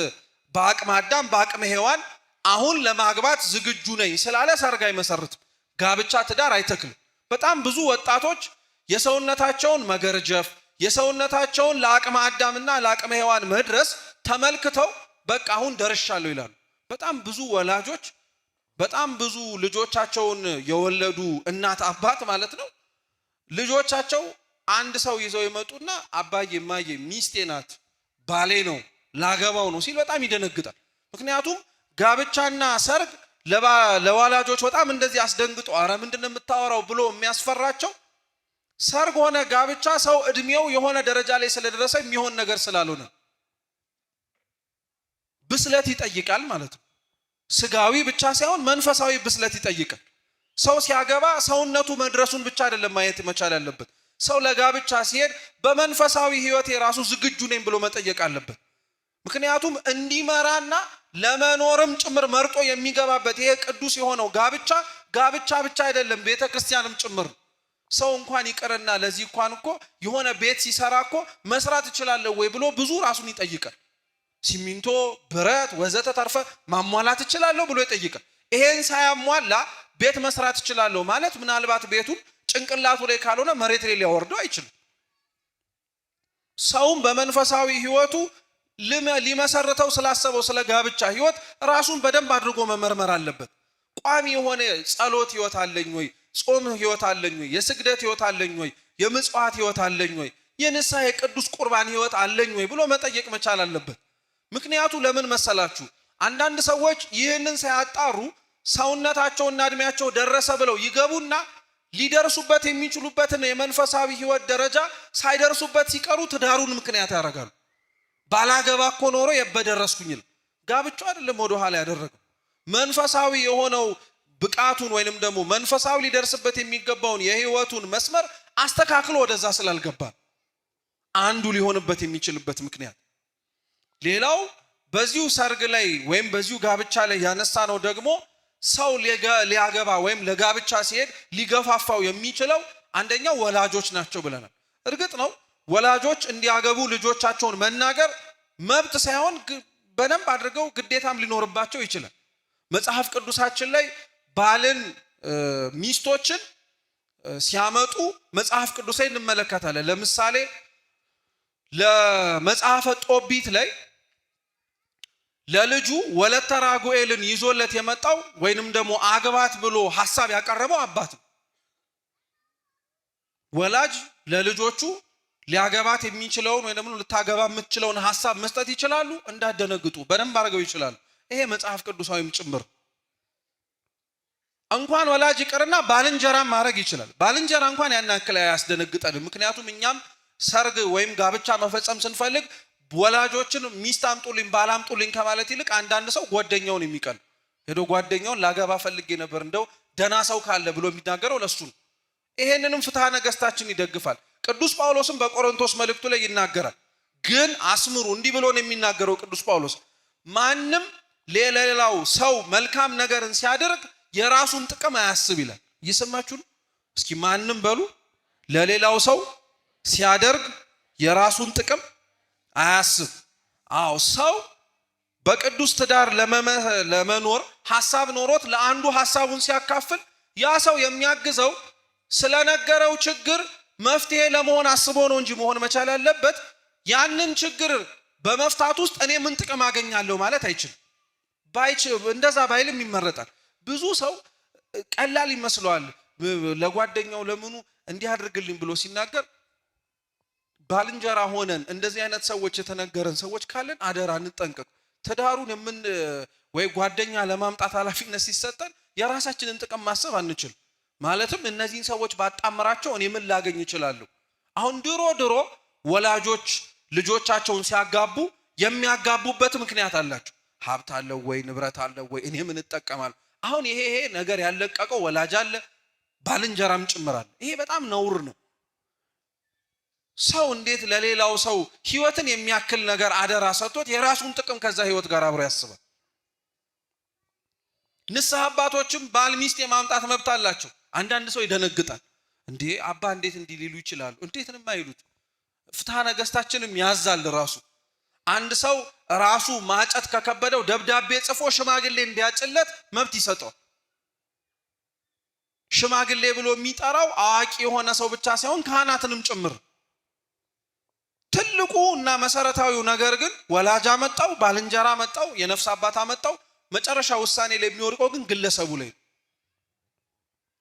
በአቅመ አዳም በአቅመ ሔዋን አሁን ለማግባት ዝግጁ ነኝ ስላለ ሰርግ አይመሰርትም፣ ጋብቻ ትዳር አይተክልም። በጣም ብዙ ወጣቶች የሰውነታቸውን መገርጀፍ የሰውነታቸውን ለአቅመ አዳምና ለአቅመ ሔዋን መድረስ ተመልክተው በቃ አሁን ደርሻለሁ ይላሉ። በጣም ብዙ ወላጆች በጣም ብዙ ልጆቻቸውን የወለዱ እናት አባት ማለት ነው ልጆቻቸው አንድ ሰው ይዘው ይመጡና አባዬ ማዬ ሚስቴ ናት ባሌ ነው ላገባው ነው ሲል በጣም ይደነግጣል። ምክንያቱም ጋብቻና ሰርግ ለወላጆች በጣም እንደዚህ አስደንግጦ አረ ምንድነው የምታወራው ብሎ የሚያስፈራቸው ሰርግ ሆነ ጋብቻ ሰው እድሜው የሆነ ደረጃ ላይ ስለደረሰ የሚሆን ነገር ስላልሆነ ብስለት ይጠይቃል ማለት ነው። ስጋዊ ብቻ ሳይሆን መንፈሳዊ ብስለት ይጠይቃል። ሰው ሲያገባ ሰውነቱ መድረሱን ብቻ አይደለም ማየት መቻል ያለበት። ሰው ለጋብቻ ሲሄድ በመንፈሳዊ ህይወት የራሱ ዝግጁ ነኝ ብሎ መጠየቅ አለበት። ምክንያቱም እንዲመራና ለመኖርም ጭምር መርጦ የሚገባበት ይሄ ቅዱስ የሆነው ጋብቻ ብቻ አይደለም ቤተ ክርስቲያንም ጭምር። ሰው እንኳን ይቀርና ለዚህ እንኳን እኮ የሆነ ቤት ሲሰራ እኮ መስራት እችላለሁ ወይ ብሎ ብዙ ራሱን ይጠይቃል። ሲሚንቶ፣ ብረት ወዘተ ተርፈ ማሟላት እችላለሁ ብሎ ይጠይቃል። ይሄን ሳያሟላ ቤት መስራት እችላለሁ ማለት ምናልባት ቤቱን ጭንቅላቱ ላይ ካልሆነ መሬት ላይ ሊያወርደው አይችልም። ሰውም በመንፈሳዊ ህይወቱ ሊመሰርተው ስላሰበው ስለ ጋብቻ ህይወት ራሱን በደንብ አድርጎ መመርመር አለበት። ቋሚ የሆነ ጸሎት ህይወት አለኝ ወይ? ጾም ህይወት አለኝ ወይ? የስግደት ህይወት አለኝ ወይ? የምጽዋት ህይወት አለኝ ወይ? የንስሐ የቅዱስ ቁርባን ህይወት አለኝ ወይ ብሎ መጠየቅ መቻል አለበት። ምክንያቱ ለምን መሰላችሁ? አንዳንድ ሰዎች ይህንን ሳያጣሩ ሰውነታቸውና እድሜያቸው ደረሰ ብለው ይገቡና ሊደርሱበት የሚችሉበትን የመንፈሳዊ ህይወት ደረጃ ሳይደርሱበት ሲቀሩ ትዳሩን ምክንያት ያደርጋሉ። ባላገባ እኮ ኖሮ የበደረስኩኝ። ጋብቻው አይደለም ወደ ኋላ ያደረገው መንፈሳዊ የሆነው ብቃቱን ወይንም ደግሞ መንፈሳዊ ሊደርስበት የሚገባውን የህይወቱን መስመር አስተካክሎ ወደዛ ስላልገባ አንዱ ሊሆንበት የሚችልበት ምክንያት። ሌላው በዚሁ ሰርግ ላይ ወይም በዚሁ ጋብቻ ላይ ያነሳ ነው ደግሞ ሰው ሊያገባ ወይም ለጋብቻ ሲሄድ ሊገፋፋው የሚችለው አንደኛው ወላጆች ናቸው ብለናል። እርግጥ ነው ወላጆች እንዲያገቡ ልጆቻቸውን መናገር መብት ሳይሆን በደንብ አድርገው ግዴታም ሊኖርባቸው ይችላል። መጽሐፍ ቅዱሳችን ላይ ባልን ሚስቶችን ሲያመጡ መጽሐፍ ቅዱስ ላይ እንመለከታለን። ለምሳሌ ለመጽሐፈ ጦቢት ላይ ለልጁ ወለተ ራጉኤልን ይዞለት የመጣው ወይንም ደግሞ አግባት ብሎ ሐሳብ ያቀረበው አባት ነው። ወላጅ ለልጆቹ ሊያገባት የሚችለውን ወይ ደግሞ ልታገባ የምትችለውን ሐሳብ መስጠት ይችላሉ። እንዳደነግጡ በደንብ አድርገው ይችላሉ። ይሄ መጽሐፍ ቅዱሳዊም ጭምር። እንኳን ወላጅ ይቅርና ባልንጀራ ማድረግ ይችላል። ባልንጀራ እንኳን ያን ያክል አያስደነግጠንም። ምክንያቱም እኛም ሰርግ ወይም ጋብቻ መፈጸም ስንፈልግ ወላጆችን ሚስት አምጡልኝ ባል አምጡልኝ ከማለት ይልቅ አንዳንድ ሰው ጓደኛውን የሚቀል ሄዶ ጓደኛውን ላገባ ፈልጌ ነበር እንደው ደና ሰው ካለ ብሎ የሚናገረው ለሱ ነው። ይሄንንም ፍትሐ ነገሥታችን ይደግፋል። ቅዱስ ጳውሎስም በቆሮንቶስ መልእክቱ ላይ ይናገራል። ግን አስምሩ እንዲህ ብሎ ነው የሚናገረው ቅዱስ ጳውሎስ፣ ማንም ለሌላው ሰው መልካም ነገርን ሲያደርግ የራሱን ጥቅም አያስብ ይላል። እየሰማችሁ ነው? እስኪ ማንም በሉ። ለሌላው ሰው ሲያደርግ የራሱን ጥቅም አያስብ። አዎ ሰው በቅዱስ ትዳር ለመኖር ሐሳብ ኖሮት ለአንዱ ሐሳቡን ሲያካፍል ያ ሰው የሚያግዘው ስለነገረው ችግር መፍትሄ ለመሆን አስቦ ነው እንጂ መሆን መቻል ያለበት ያንን ችግር በመፍታት ውስጥ እኔ ምን ጥቅም አገኛለሁ ማለት አይችልም። እንደዛ ባይልም ይመረጣል። ብዙ ሰው ቀላል ይመስለዋል። ለጓደኛው ለምኑ እንዲህ አድርግልኝ ብሎ ሲናገር ባልንጀራ ሆነን እንደዚህ አይነት ሰዎች የተነገረን ሰዎች ካለን አደራ እንጠንቀቅ። ትዳሩን ወይ ጓደኛ ለማምጣት ኃላፊነት ሲሰጠን የራሳችንን ጥቅም ማሰብ አንችል። ማለትም እነዚህን ሰዎች ባጣመራቸው እኔ ምን ላገኝ እችላለሁ? አሁን ድሮ ወላጆች ልጆቻቸውን ሲያጋቡ የሚያጋቡበት ምክንያት አላቸው። ሀብት አለው ወይ ንብረት አለው ወይ እኔ ምን እጠቀማለሁ? አሁን ይሄ ነገር ያለቀቀው ወላጅ አለ ባልንጀራም ጭምራል። ይሄ በጣም ነውር ነው። ሰው እንዴት ለሌላው ሰው ህይወትን የሚያክል ነገር አደራ ሰጥቶት የራሱን ጥቅም ከዛ ህይወት ጋር አብሮ ያስባል? ንስሐ አባቶችም ባል ሚስት የማምጣት መብት አላቸው። አንዳንድ ሰው ይደነግጣል። እንዴ አባ እንዴት እንዲህ ሊሉ ይችላሉ? እንዴት ነው የማይሉት? ፍትሐ ነገሥታችንም ያዛል ራሱ። አንድ ሰው ራሱ ማጨት ከከበደው ደብዳቤ ጽፎ ሽማግሌ እንዲያጭለት መብት ይሰጠው። ሽማግሌ ብሎ የሚጠራው አዋቂ የሆነ ሰው ብቻ ሳይሆን ካህናትንም ጭምር። ትልቁ እና መሰረታዊው ነገር ግን ወላጅ አመጣው፣ ባልንጀራ አመጣው፣ የነፍስ አባት አመጣው፣ መጨረሻ ውሳኔ ላይ የሚወድቀው ግን ግለሰቡ ላይ።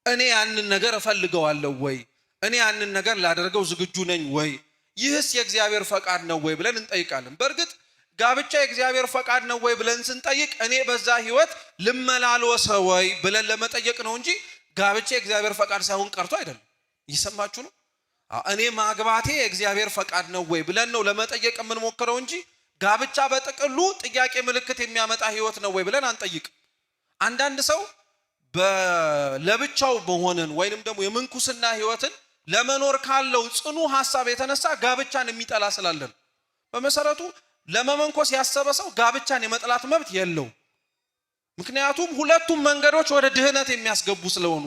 እኔ ያንን ነገር እፈልገዋለሁ ወይ? እኔ ያንን ነገር ላደርገው ዝግጁ ነኝ ወይ? ይህስ የእግዚአብሔር ፈቃድ ነው ወይ ብለን እንጠይቃለን። በእርግጥ ጋብቻ የእግዚአብሔር ፈቃድ ነው ወይ ብለን ስንጠይቅ እኔ በዛ ህይወት ልመላለስ ወይ ብለን ለመጠየቅ ነው እንጂ ጋብቻ የእግዚአብሔር ፈቃድ ሳይሆን ቀርቶ አይደለም። እየሰማችሁ ነው? እኔ ማግባቴ የእግዚአብሔር ፈቃድ ነው ወይ ብለን ነው ለመጠየቅ የምንሞክረው እንጂ ጋብቻ በጥቅሉ ጥያቄ ምልክት የሚያመጣ ህይወት ነው ወይ ብለን አንጠይቅ። አንዳንድ ሰው ለብቻው መሆንን ወይንም ደግሞ የምንኩስና ህይወትን ለመኖር ካለው ጽኑ ሐሳብ የተነሳ ጋብቻን የሚጠላ ስላለን፣ በመሰረቱ ለመመንኮስ ያሰበ ሰው ጋብቻን የመጥላት መብት የለው። ምክንያቱም ሁለቱም መንገዶች ወደ ድህነት የሚያስገቡ ስለሆኑ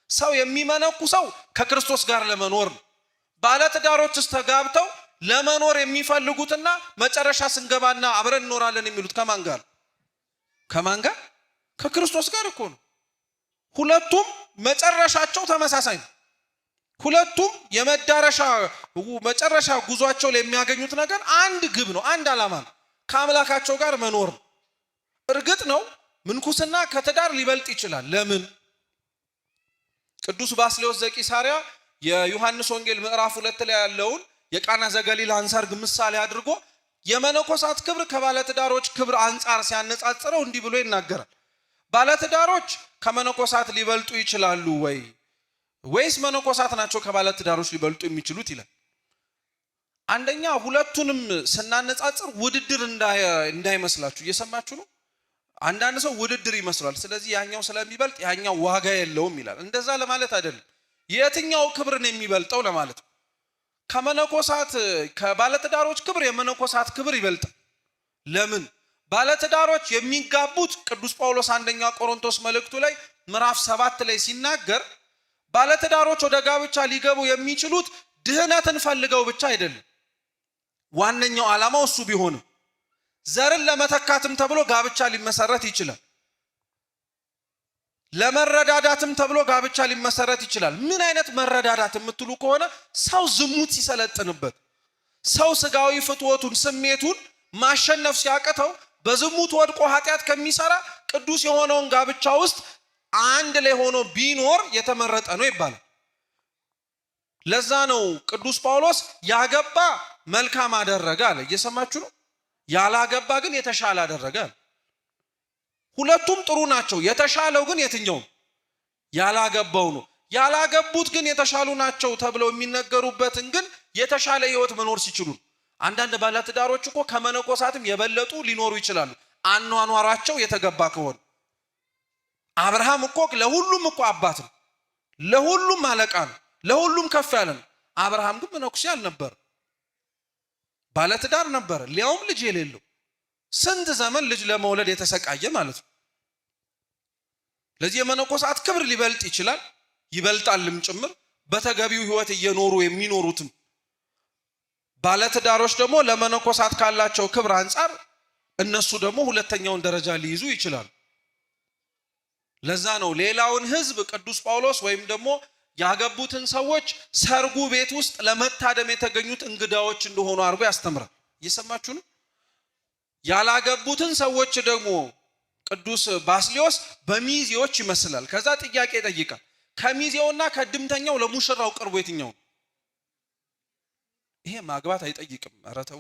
ሰው የሚመነኩሰው ከክርስቶስ ጋር ለመኖር ነው። ባለትዳሮችስ ተጋብተው ለመኖር የሚፈልጉትና መጨረሻ ስንገባና አብረን እንኖራለን የሚሉት ከማን ጋር? ከክርስቶስ ጋር እኮ ነው። ሁለቱም መጨረሻቸው ተመሳሳይ ነው። ሁለቱም መጨረሻ ጉዟቸው ላይ የሚያገኙት ነገር አንድ ግብ ነው፣ አንድ ዓላማ ነው፣ ከአምላካቸው ጋር መኖር ነው። እርግጥ ነው ምንኩስና ከትዳር ሊበልጥ ይችላል። ለምን? ቅዱስ ባስልዮስ ዘቂሳርያ የዮሐንስ ወንጌል ምዕራፍ 2 ላይ ያለውን የቃና ዘገሊላን ሰርግ ምሳሌ አድርጎ የመነኮሳት ክብር ከባለትዳሮች ክብር አንጻር ሲያነጻጽረው እንዲህ ብሎ ይናገራል። ባለትዳሮች ከመነኮሳት ሊበልጡ ይችላሉ ወይስ መነኮሳት ናቸው ከባለትዳሮች ሊበልጡ የሚችሉት ይላል። አንደኛ ሁለቱንም ስናነጻጽር ውድድር እንዳይመስላችሁ እየሰማችሁ ነው። አንዳንድ ሰው ውድድር ይመስላል፣ ስለዚህ ያኛው ስለሚበልጥ ያኛው ዋጋ የለውም ይላል። እንደዛ ለማለት አይደለም። የትኛው ክብርን የሚበልጠው ለማለት ነው። ከባለትዳሮች ክብር የመነኮሳት ክብር ይበልጣል። ለምን? ባለትዳሮች የሚጋቡት ቅዱስ ጳውሎስ አንደኛ ቆሮንቶስ መልእክቱ ላይ ምዕራፍ 7 ላይ ሲናገር ባለትዳሮች ወደ ጋብቻ ሊገቡ የሚችሉት ድህነትን ፈልገው ብቻ አይደለም። ዋነኛው ዓላማው እሱ ቢሆንም ዘርን ለመተካትም ተብሎ ጋብቻ ሊመሰረት ይችላል። ለመረዳዳትም ተብሎ ጋብቻ ሊመሰረት ይችላል። ምን አይነት መረዳዳት የምትሉ ከሆነ ሰው ዝሙት ሲሰለጥንበት፣ ሰው ስጋዊ ፍትወቱን ስሜቱን ማሸነፍ ሲያቅተው በዝሙት ወድቆ ኃጢአት ከሚሰራ ቅዱስ የሆነውን ጋብቻ ውስጥ አንድ ላይ ሆኖ ቢኖር የተመረጠ ነው ይባላል። ለዛ ነው ቅዱስ ጳውሎስ ያገባ መልካም አደረገ አለ። እየሰማችሁ ነው። ያላገባ ግን የተሻለ አደረገ አለ። ሁለቱም ጥሩ ናቸው። የተሻለው ግን የትኛው? ያላገባው ነው። ያላገቡት ግን የተሻሉ ናቸው ተብለው የሚነገሩበትን ግን የተሻለ ህይወት መኖር ሲችሉ። አንዳንድ ባለትዳሮች እኮ ከመነኮሳትም የበለጡ ሊኖሩ ይችላሉ፣ አኗኗራቸው የተገባ ከሆነ። አብርሃም እኮ ለሁሉም እኮ አባት ነው፣ ለሁሉም አለቃ ነው፣ ለሁሉም ከፍ ያለ ነው። አብርሃም ግን መነኩሴ አልነበር፣ ባለትዳር ነበር፣ ሊያውም ልጅ የሌለው። ስንት ዘመን ልጅ ለመውለድ የተሰቃየ ማለት ነው። ለዚህ የመነኮሳት ክብር ሊበልጥ ይችላል፣ ይበልጣልም ጭምር። በተገቢው ህይወት እየኖሩ የሚኖሩትም ባለትዳሮች ደግሞ ለመነኮሳት ካላቸው ክብር አንጻር እነሱ ደግሞ ሁለተኛውን ደረጃ ሊይዙ ይችላሉ። ለዛ ነው ሌላውን ህዝብ ቅዱስ ጳውሎስ ወይም ደግሞ ያገቡትን ሰዎች ሰርጉ ቤት ውስጥ ለመታደም የተገኙት እንግዳዎች እንደሆኑ አድርጎ ያስተምራል። እየሰማችሁ ነው። ያላገቡትን ሰዎች ደግሞ ቅዱስ ባስልዮስ በሚዜዎች ይመስላል። ከዛ ጥያቄ ይጠይቃል። ከሚዜውና ከድምተኛው ለሙሽራው ቅርቡ የትኛው? ይሄ ማግባት አይጠይቅም። ኧረ ተው፣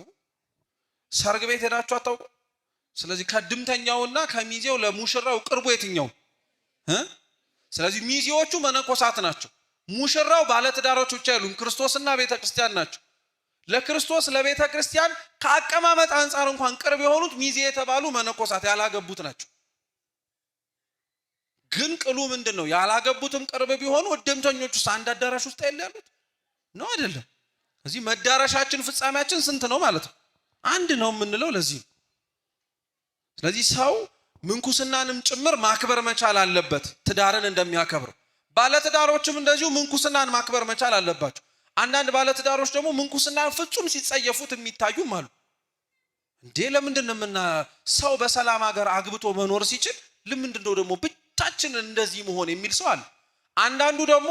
ሰርግ ቤት ሄዳችሁ አታውቁ? ስለዚህ ከድምተኛውና ከሚዜው ለሙሽራው ቅርቡ የትኛው? ስለዚህ ሚዜዎቹ መነኮሳት ናቸው። ሙሽራው ባለትዳሮች ብቻ አይደሉም፣ ክርስቶስና ቤተ ክርስቲያን ናቸው። ለክርስቶስ ለቤተ ክርስቲያን ከአቀማመጥ አንጻር እንኳን ቅርብ የሆኑት ሚዜ የተባሉ መነኮሳት ያላገቡት ናቸው። ግን ቅሉ ምንድን ነው? ያላገቡትም ቅርብ ቢሆኑ እድምተኞቹስ አንድ አዳራሽ ውስጥ ያሉት ነው አይደለም? እዚህ መዳረሻችን ፍጻሜያችን ስንት ነው ማለት ነው? አንድ ነው የምንለው ለዚህ ነው። ስለዚህ ሰው ምንኩስናንም ጭምር ማክበር መቻል አለበት፣ ትዳርን እንደሚያከብር። ባለትዳሮችም እንደዚሁ ምንኩስናን ማክበር መቻል አለባቸው። አንዳንድ ባለትዳሮች ደግሞ ምንኩስናን ፍጹም ሲጸየፉት የሚታዩም አሉ። እንዴ ለምንድን ነው ሰው በሰላም ሀገር አግብቶ መኖር ሲችል ለምንድን ነው ደግሞ ብቻችን እንደዚህ መሆን የሚል ሰው አለ። አንዳንዱ ደግሞ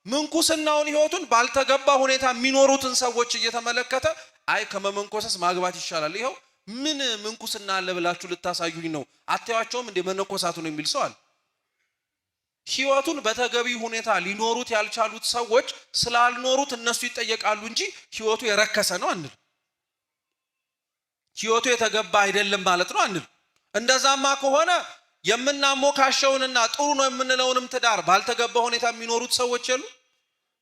ምንኩስናውን ህይወቱን ባልተገባ ሁኔታ የሚኖሩትን ሰዎች እየተመለከተ አይ ከመመንኮሰስ ማግባት ይሻላል፣ ይኸው ምን ምንኩስና አለ ብላችሁ ልታሳዩኝ ነው አታያቸውም እንደ መነኮሳቱ ነው የሚል ሰው አለ። ህይወቱን በተገቢ ሁኔታ ሊኖሩት ያልቻሉት ሰዎች ስላልኖሩት እነሱ ይጠየቃሉ እንጂ ህይወቱ የረከሰ ነው አንል፣ ህይወቱ የተገባ አይደለም ማለት ነው አንል። እንደዛማ ከሆነ የምናሞካሸውንና ጥሩ ነው የምንለውንም ትዳር ባልተገባ ሁኔታ የሚኖሩት ሰዎች የሉ።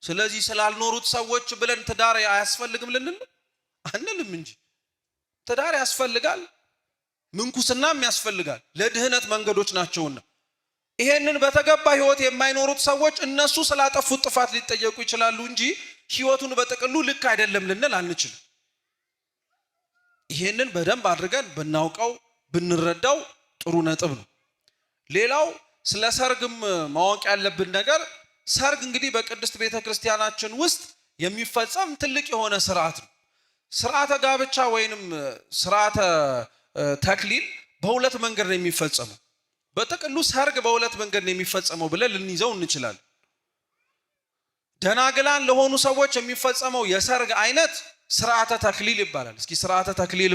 ስለዚህ ስላልኖሩት ሰዎች ብለን ትዳር አያስፈልግም ልንል አንልም እንጂ ትዳር ያስፈልጋል፣ ምንኩስናም ያስፈልጋል፣ ለድህነት መንገዶች ናቸውና። ይሄንን በተገባ ህይወት የማይኖሩት ሰዎች እነሱ ስላጠፉት ጥፋት ሊጠየቁ ይችላሉ እንጂ ህይወቱን በጥቅሉ ልክ አይደለም ልንል አንችልም። ይሄንን በደንብ አድርገን ብናውቀው ብንረዳው ጥሩ ነጥብ ነው። ሌላው ስለ ሰርግም ማወቅ ያለብን ነገር ሰርግ እንግዲህ በቅድስት ቤተ ክርስቲያናችን ውስጥ የሚፈጸም ትልቅ የሆነ ስርዓት ነው። ስርዓተ ጋብቻ ወይንም ስርዓተ ተክሊል በሁለት መንገድ ነው የሚፈጸመው። በጥቅሉ ሰርግ በሁለት መንገድ ነው የሚፈጸመው ብለን ልንይዘው እንችላለን። ደናግላን ለሆኑ ሰዎች የሚፈጸመው የሰርግ አይነት ስርዓተ ተክሊል ይባላል። እስኪ ስርዓተ ተክሊል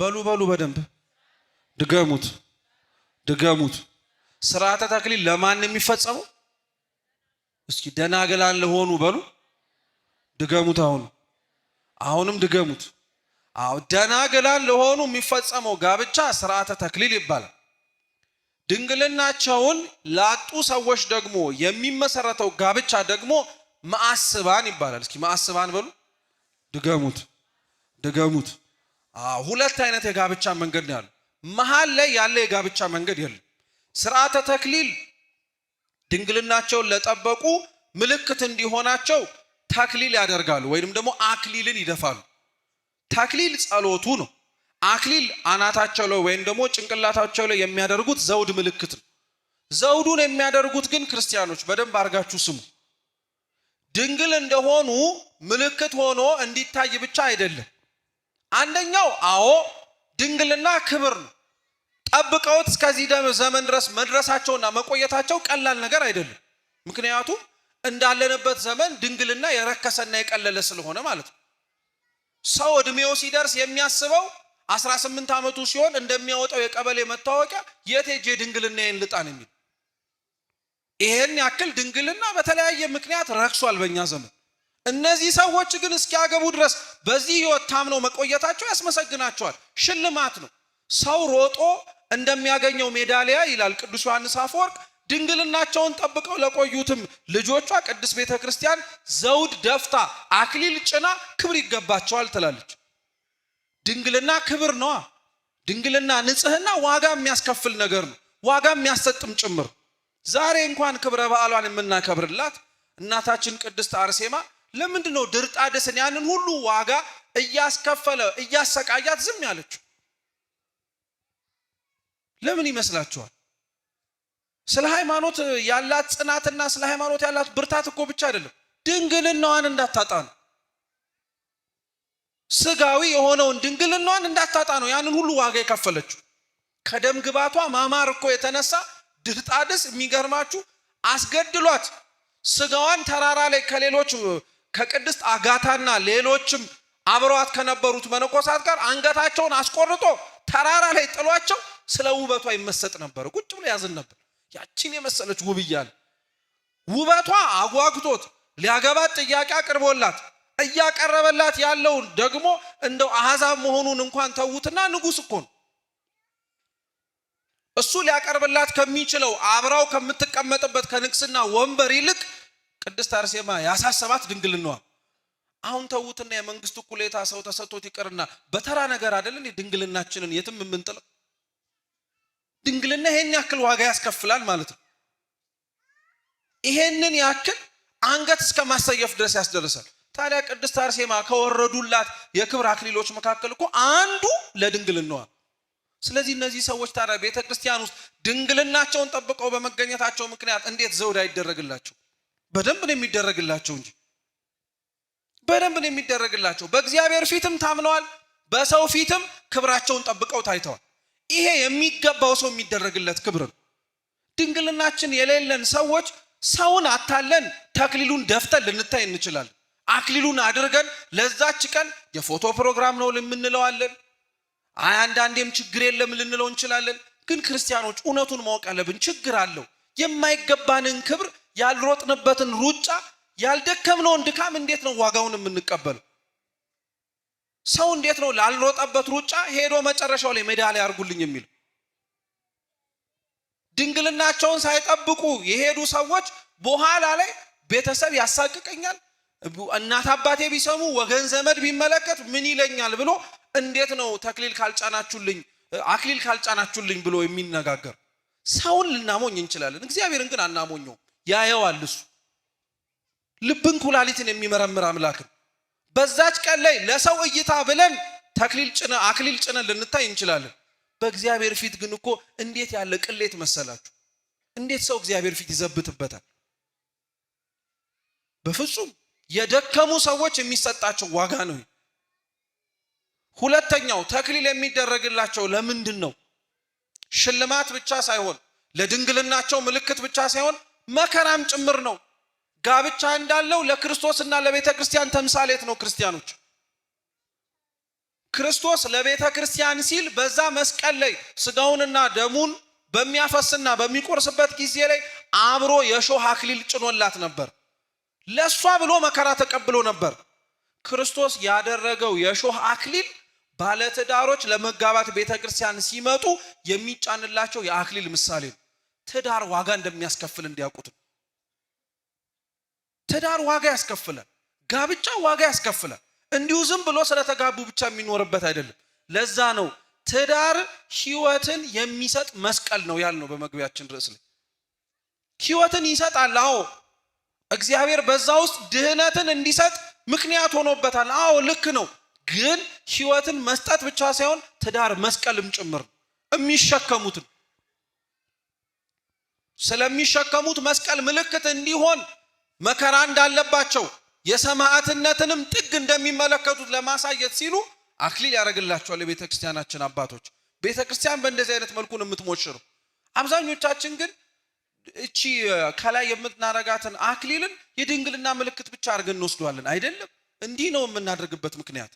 በሉ በደንብ ድገሙት። ስርዓተ ተክሊል ለማን ነው የሚፈጸመው? እስኪ ደናግላን ለሆኑ በሉ ድገሙት። አሁንም ድገሙት። ደናግላን ለሆኑ የሚፈጸመው ጋብቻ ስርዓተ ተክሊል ይባላል። ድንግልናቸውን ላጡ ሰዎች ደግሞ የሚመሰረተው ጋብቻ ደግሞ ማዕስባን ይባላል። እስኪ ማዕስባን በሉ፣ ድገሙት። ሁለት አይነት የጋብቻ መንገድ ነው ያለው። መሃል ላይ ያለ የጋብቻ መንገድ የለም። ስርዓተ ተክሊል ድንግልናቸውን ለጠበቁ ምልክት እንዲሆናቸው ተክሊል ያደርጋሉ ወይንም ደግሞ አክሊልን ይደፋሉ። ተክሊል ጸሎቱ ነው። አክሊል አናታቸው ላይ ወይንም ደግሞ ጭንቅላታቸው ላይ የሚያደርጉት ዘውድ ምልክት ነው። ዘውዱን የሚያደርጉት ግን ክርስቲያኖች በደንብ አድርጋችሁ ስሙ፣ ድንግል እንደሆኑ ምልክት ሆኖ እንዲታይ ብቻ አይደለም። አንደኛው ድንግልና ክብር ነው። ጠብቀውት እስከዚህ ዘመን ድረስ መድረሳቸውና መቆየታቸው ቀላል ነገር አይደለም። ምክንያቱም እንዳለንበት ዘመን ድንግልና የረከሰና የቀለለ ስለሆነ ማለት ነው። ሰው እድሜው ሲደርስ የሚያስበው 18 ዓመቱ ሲሆን እንደሚያወጣው የቀበሌ መታወቂያ የት ሄጄ ድንግልናዬን ልጣን የሚል። ይሄን ያክል ድንግልና በተለያየ ምክንያት ረክሷል በእኛ ዘመን። እነዚህ ሰዎች ግን እስኪያገቡ ድረስ በዚህ ህይወት ታምነው መቆየታቸው ያስመሰግናቸዋል። ሽልማት ነው። ሰው ሮጦ እንደሚያገኘው ሜዳሊያ ይላል ቅዱስ ዮሐንስ አፈወርቅ። ድንግልናቸውን ጠብቀው ለቆዩትም ልጆቿ ቅድስት ቤተክርስቲያን ዘውድ ደፍታ አክሊል ጭና ክብር ይገባቸዋል ትላለች። ድንግልና ክብር ነው። ድንግልና ንጽህና ዋጋ የሚያስከፍል ነገር ነው፣ ዋጋ የሚያሰጥም ጭምር። ዛሬ እንኳን ክብረ በዓሏን የምናከብርላት እናታችን ቅድስት አርሴማ ለምንድን ነው ድርጣድስን ያንን ሁሉ ዋጋ እያስከፈለ እያሰቃያት ዝም ያለችው? ለምን ይመስላችኋል? ስለ ሃይማኖት ያላት ጽናትና ስለ ሃይማኖት ያላት ብርታት እኮ ብቻ አይደለም፣ ድንግልናዋን እንዳታጣ ነው። ስጋዊ የሆነውን ድንግልናዋን እንዳታጣ ነው ያንን ሁሉ ዋጋ የከፈለችው። ከደም ግባቷ ማማር እኮ የተነሳ ድርጣድስ የሚገርማችሁ አስገድሏት ስጋዋን ተራራ ላይ ከሌሎች ከቅድስት አጋታና ሌሎችም አብረዋት ከነበሩት መነኮሳት ጋር አንገታቸውን አስቆርጦ ተራራ ላይ ጥሏቸው ስለ ውበቷ ይመሰጥ ነበር። ቁጭ ብሎ ያዝን ነበር። ያቺን የመሰለች ውብ እያለ ውበቷ አጓግቶት ሊያገባት ጥያቄ አቅርቦላት እያቀረበላት ያለውን ደግሞ እንደው አሕዛብ መሆኑን እንኳን ተዉትና ንጉሥ እኮ ነው። እሱ ሊያቀርብላት ከሚችለው አብራው ከምትቀመጥበት ከንግስና ወንበር ይልቅ ቅድስት አርሴማ ያሳሰባት ድንግልናዋ። አሁን ተዉትና የመንግስት እኩሌታ ሰው ተሰጥቶት ይቀርና በተራ ነገር አይደለም ድንግልናችንን የትም የምንጥለው። ድንግልና ይሄን ያክል ዋጋ ያስከፍላል ማለት ነው። ይሄንን ያክል አንገት እስከ ማሰየፍ ድረስ ያስደርሳል። ታዲያ ቅድስት አርሴማ ከወረዱላት የክብር አክሊሎች መካከል እኮ አንዱ ለድንግልናዋ። ስለዚህ እነዚህ ሰዎች ታዲያ ቤተክርስቲያን ውስጥ ድንግልናቸውን ጠብቀው በመገኘታቸው ምክንያት እንዴት ዘውድ አይደረግላቸው? በደንብ ነው የሚደረግላቸው እንጂ በደንብ ነው የሚደረግላቸው። በእግዚአብሔር ፊትም ታምነዋል፣ በሰው ፊትም ክብራቸውን ጠብቀው ታይተዋል። ይሄ የሚገባው ሰው የሚደረግለት ክብር ነው። ድንግልናችን የሌለን ሰዎች ሰውን አታለን ተክሊሉን ደፍተን ልንታይ እንችላለን። አክሊሉን አድርገን ለዛች ቀን የፎቶ ፕሮግራም ነው ልንለዋለን። አንዳንዴም ችግር የለም ልንለው እንችላለን። ግን ክርስቲያኖች እውነቱን ማወቅ ያለብን ችግር አለው። የማይገባንን ክብር፣ ያልሮጥንበትን ሩጫ፣ ያልደከምነውን ድካም እንዴት ነው ዋጋውን የምንቀበለው? ሰው እንዴት ነው ላልሮጠበት ሩጫ ሄዶ መጨረሻው ላይ ሜዳሊያ ያርጉልኝ የሚል? ድንግልናቸውን ሳይጠብቁ የሄዱ ሰዎች በኋላ ላይ ቤተሰብ ያሳቅቀኛል፣ እናት አባቴ ቢሰሙ፣ ወገን ዘመድ ቢመለከት ምን ይለኛል ብሎ እንዴት ነው ተክሊል ካልጫናችሁልኝ አክሊል ካልጫናችሁልኝ ብሎ የሚነጋገር? ሰውን ልናሞኝ እንችላለን፣ እግዚአብሔርን ግን አናሞኘው። ያየዋል እሱ። ልብን ኩላሊትን የሚመረምር አምላክ ነው። በዛች ቀን ላይ ለሰው እይታ ብለን አክሊል ጭነን ልንታይ እንችላለን። በእግዚአብሔር ፊት ግን እኮ እንዴት ያለ ቅሌት መሰላችሁ! እንዴት ሰው እግዚአብሔር ፊት ይዘብትበታል? በፍጹም የደከሙ ሰዎች የሚሰጣቸው ዋጋ ነው። ሁለተኛው ተክሊል የሚደረግላቸው ለምንድን ነው? ሽልማት ብቻ ሳይሆን ለድንግልናቸው ምልክት ብቻ ሳይሆን መከራም ጭምር ነው። ጋብቻ እንዳለው ለክርስቶስና ለቤተ ክርስቲያን ተምሳሌት ነው። ክርስቲያኖች ክርስቶስ ለቤተ ክርስቲያን ሲል በዛ መስቀል ላይ ስጋውንና ደሙን በሚያፈስና በሚቆርስበት ጊዜ ላይ አብሮ የሾህ አክሊል ጭኖላት ነበር። ለሷ ብሎ መከራ ተቀብሎ ነበር። ክርስቶስ ያደረገው የሾህ አክሊል ባለትዳሮች ለመጋባት ቤተክርስቲያን ሲመጡ የሚጫንላቸው የአክሊል ምሳሌ ነው። ትዳር ዋጋ እንደሚያስከፍል እንዲያውቁት። ትዳር ዋጋ ያስከፍላል። ጋብቻ ዋጋ ያስከፍላል። እንዲሁ ዝም ብሎ ስለተጋቡ ብቻ የሚኖርበት አይደለም። ለዛ ነው ትዳር ሕይወትን የሚሰጥ መስቀል ነው ያልነው በመግቢያችን ርዕስ ላይ። ሕይወትን ይሰጣል። አዎ እግዚአብሔር በዛ ውስጥ ድህነትን እንዲሰጥ ምክንያት ሆኖበታል። አዎ ልክ ነው። ግን ሕይወትን መስጠት ብቻ ሳይሆን ትዳር መስቀልም ጭምር ነው። የሚሸከሙትን ስለሚሸከሙት መስቀል ምልክት እንዲሆን መከራ እንዳለባቸው የሰማዕትነትንም ጥግ እንደሚመለከቱት ለማሳየት ሲሉ አክሊል ያደርግላቸዋል የቤተክርስቲያናችን አባቶች። ቤተክርስቲያን በእንደዚህ አይነት መልኩ ነው የምትሞሽረው። አብዛኞቻችን ግን እቺ ከላይ የምትናረጋትን አክሊልን የድንግልና ምልክት ብቻ አድርገን እንወስደዋለን። አይደለም፣ እንዲህ ነው የምናደርግበት ምክንያት።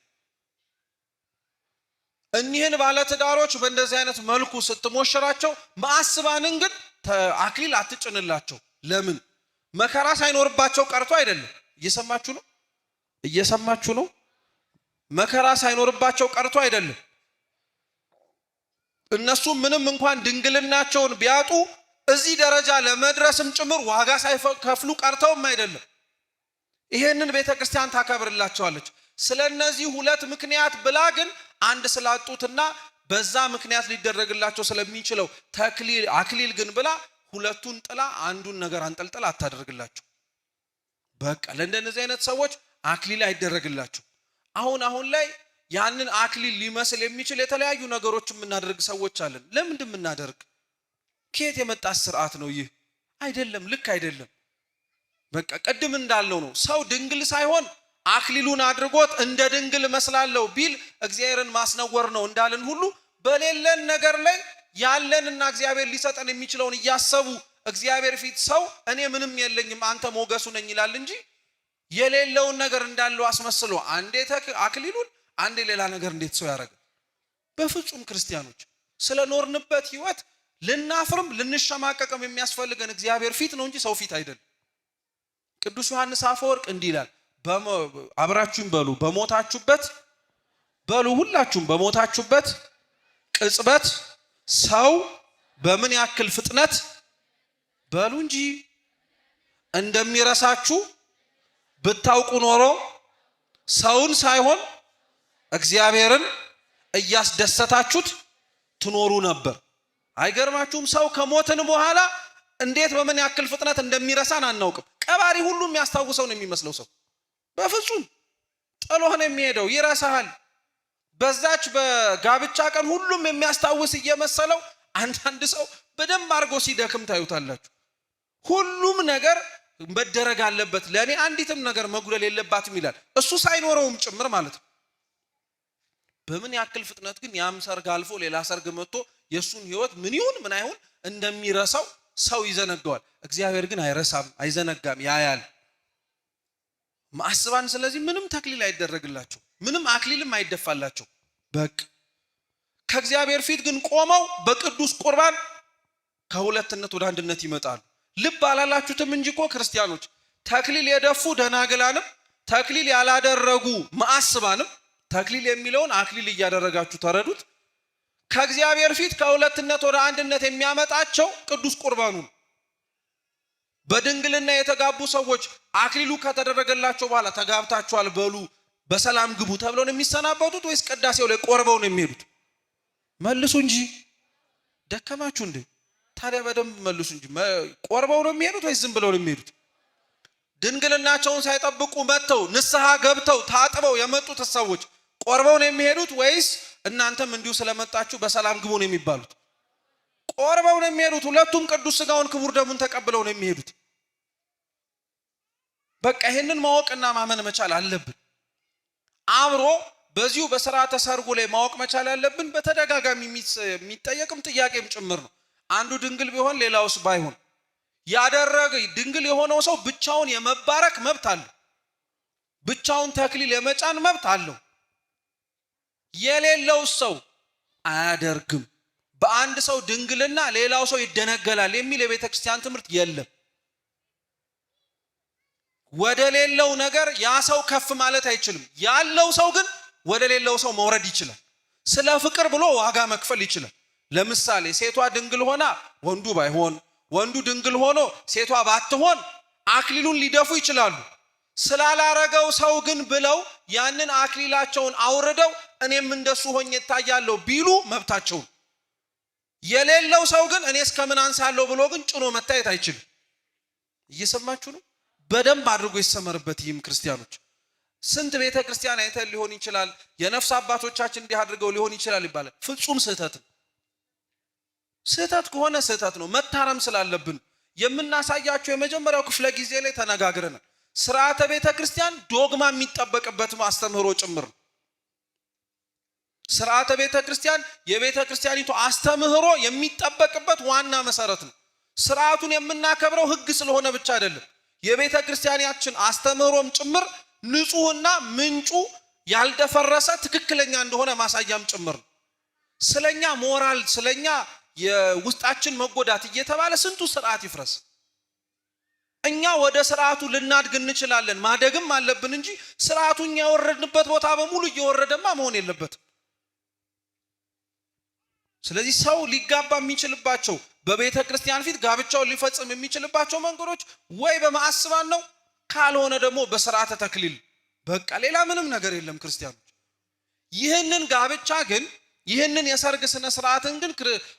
እኒህን ባለትዳሮች በእንደዚህ አይነት መልኩ ስትሞሽራቸው ማዕስባንን ግን አክሊል አትጭንላቸው። ለምን? መከራ ሳይኖርባቸው ቀርቶ አይደለም። እየሰማችሁ ነው? መከራ ሳይኖርባቸው ቀርቶ አይደለም። እነሱ ምንም እንኳን ድንግልናቸውን ቢያጡ እዚህ ደረጃ ለመድረስም ጭምር ዋጋ ሳይከፍሉ ቀርተውም አይደለም። ይሄንን ቤተክርስቲያን ታከብርላቸዋለች። ስለነዚህ ሁለት ምክንያት ብላ ግን አንድ ስላጡትና በዛ ምክንያት ሊደረግላቸው ስለሚችለው አክሊል ግን ብላ ሁለቱን ጥላ አንዱን ነገር አንጠልጥላ አታደርግላቸው። በቃ ለእንደነዚህ አይነት ሰዎች አክሊል አይደረግላቸው። አሁን ላይ ያንን አክሊል ሊመስል የሚችል የተለያዩ ነገሮች የምናደርግ ሰዎች አለን። ለምንድን የምናደርግ? ከየት የመጣ ስርዓት ነው ይህ? አይደለም፣ ልክ አይደለም። በቃ ቅድም እንዳልነው ነው። ሰው ድንግል ሳይሆን አክሊሉን አድርጎት እንደ ድንግል መስላለሁ ቢል እግዚአብሔርን ማስነወር ነው እንዳልን ሁሉ በሌለን ነገር ላይ ያለንና እግዚአብሔር ሊሰጠን የሚችለውን እያሰቡ እግዚአብሔር ፊት ሰው እኔ ምንም የለኝም አንተ ሞገሱ ነኝ ይላል እንጂ የሌለውን ነገር እንዳለው አስመስሎ አንዴ አክሊሉን አንዴ ሌላ ነገር እንዴት ሰው ያደርጋል? በፍጹም ክርስቲያኖች ስለኖርንበት ህይወት ልናፍርም ልንሸማቀቅም የሚያስፈልገን እግዚአብሔር ፊት ነው እንጂ ሰው ፊት አይደለም። ቅዱስ ዮሐንስ አፈወርቅ እንዲህ ይላል፣ አብራችሁም ሁላችሁም በሞታችሁበት ቅጽበት ሰው በምን ያክል ፍጥነት በሉ እንጂ እንደሚረሳችሁ ብታውቁ ኖሮ ሰውን ሳይሆን እግዚአብሔርን እያስደሰታችሁት ትኖሩ ነበር። አይገርማችሁም? ሰው ከሞትን በኋላ እንዴት በምን ያክል ፍጥነት እንደሚረሳን አናውቅም። ቀባሪ ሁሉ የሚያስታውሰው ነው የሚመስለው ሰው። በፍጹም ጥሎህ ነው የሚሄደው፣ ይረሳሃል። በዛች በጋብቻ ቀን ሁሉም የሚያስታውስ እየመሰለው አንዳንድ ሰው በደንብ አድርጎ ሲደክም ታዩታላችሁ። ሁሉም ነገር መደረግ አለበት፣ ለእኔ አንዲትም ነገር መጉደል የለባትም ይላል፣ እሱ ሳይኖረውም ጭምር ማለት ነው። በምን ያክል ፍጥነት ግን ያም ሰርግ አልፎ ሌላ ሰርግ መጥቶ የእሱን ህይወት ምን ይሁን ምን አይሁን እንደሚረሳው ሰው ይዘነጋዋል። እግዚአብሔር ግን አይረሳም፣ አይዘነጋም፣ ያያል። ማዕስባን ስለዚህ ምንም ተክሊል አይደረግላቸው፣ ምንም አክሊልም አይደፋላቸው። በቃ ከእግዚአብሔር ፊት ግን ቆመው በቅዱስ ቁርባን ከሁለትነት ወደ አንድነት ይመጣሉ። ልብ አላላችሁትም እንጂ እኮ ክርስቲያኖች ተክሊል የደፉ ደናግላንም ተክሊል ያላደረጉ ማዕስባንም ተክሊል የሚለውን አክሊል እያደረጋችሁ ተረዱት። ከእግዚአብሔር ፊት ከሁለትነት ወደ አንድነት የሚያመጣቸው ቅዱስ ቁርባኑ ነው። በድንግልና የተጋቡ ሰዎች አክሊሉ ከተደረገላቸው በኋላ ተጋብታችኋል በሉ በሰላም ግቡ ተብለው ነው የሚሰናበቱት ወይስ ቅዳሴው ላይ ቆርበው ነው የሚሄዱት? መልሱ እንጂ ደከማችሁ እንዴ? ታዲያ በደንብ መልሱ እንጂ ቆርበው ነው የሚሄዱት ወይስ ዝም ብለው ነው የሚሄዱት? ድንግልናቸውን ሳይጠብቁ መጥተው ንስሐ ገብተው ታጥበው የመጡት ሰዎች ቆርበው ነው የሚሄዱት ወይስ እናንተም እንዲሁ ስለመጣችሁ በሰላም ግቡ ነው የሚባሉት? ቆርበው ነው የሚሄዱት። ሁለቱም ቅዱስ ሥጋውን ክቡር ደሙን ተቀብለው ነው የሚሄዱት። በቃ ይሄንን ማወቅና ማመን መቻል አለብን። አብሮ በዚሁ በሥርዓተ ሰርጉ ላይ ማወቅ መቻል ያለብን በተደጋጋሚ የሚጠየቅም ጥያቄም ጭምር ነው። አንዱ ድንግል ቢሆን ሌላውስ ባይሆን ያደረገ ድንግል የሆነው ሰው ብቻውን የመባረክ መብት አለው። ብቻውን ተክሊል የመጫን መብት አለው። የሌለው ሰው አያደርግም። በአንድ ሰው ድንግልና ሌላው ሰው ይደነገላል የሚል የቤተ ክርስቲያን ትምህርት የለም። ወደ ሌለው ነገር ያ ሰው ከፍ ማለት አይችልም። ያለው ሰው ግን ወደ ሌለው ሰው መውረድ ይችላል። ስለ ፍቅር ብሎ ዋጋ መክፈል ይችላል። ለምሳሌ ሴቷ ድንግል ሆና ወንዱ ባይሆን፣ ወንዱ ድንግል ሆኖ ሴቷ ባትሆን አክሊሉን ሊደፉ ይችላሉ። ስላላረገው ሰው ግን ብለው ያንን አክሊላቸውን አውርደው እኔም እንደሱ ሆኜ እታያለሁ ቢሉ መብታቸው። የሌለው ሰው ግን እኔ እስከምን አንሳለሁ ብሎ ግን ጭኖ መታየት አይችልም። እየሰማችሁ ነው? በደንብ አድርጎ ይሰመርበት። ይህም ክርስቲያኖች ስንት ቤተ ክርስቲያን አይተን ሊሆን ይችላል፣ የነፍስ አባቶቻችን እንዲህ አድርገው ሊሆን ይችላል ይባላል። ፍጹም ስህተት ነው። ስህተት ከሆነ ስህተት ነው፣ መታረም ስላለብን የምናሳያቸው የመጀመሪያው ክፍለ ጊዜ ላይ ተነጋግረናል። ስርዓተ ቤተ ክርስቲያን ዶግማ የሚጠበቅበት አስተምህሮ ጭምር ነው። ስርዓተ ቤተ ክርስቲያን የቤተ ክርስቲያኒቱ አስተምህሮ የሚጠበቅበት ዋና መሰረት ነው። ስርዓቱን የምናከብረው ህግ ስለሆነ ብቻ አይደለም፣ የቤተ ክርስቲያናችን አስተምህሮም ጭምር ንጹህና ምንጩ ያልደፈረሰ ትክክለኛ እንደሆነ ማሳያም ጭምር ነው። ስለኛ ሞራል፣ ስለኛ የውስጣችን መጎዳት እየተባለ ስንቱ ስርዓት ይፍረስ። እኛ ወደ ስርዓቱ ልናድግ እንችላለን፣ ማደግም አለብን እንጂ ስርዓቱን ያወረድንበት ቦታ በሙሉ እየወረደማ መሆን የለበትም። ስለዚህ ሰው ሊጋባ የሚችልባቸው በቤተ ክርስቲያን ፊት ጋብቻውን ሊፈጽም የሚችልባቸው መንገዶች ወይ በማዕስባን ነው፣ ካልሆነ ደግሞ በስርዓተ ተክሊል። በቃ ሌላ ምንም ነገር የለም ክርስቲያኖች። ይህንን ጋብቻ ግን ይህንን የሰርግ ስነ ስርዓትን ግን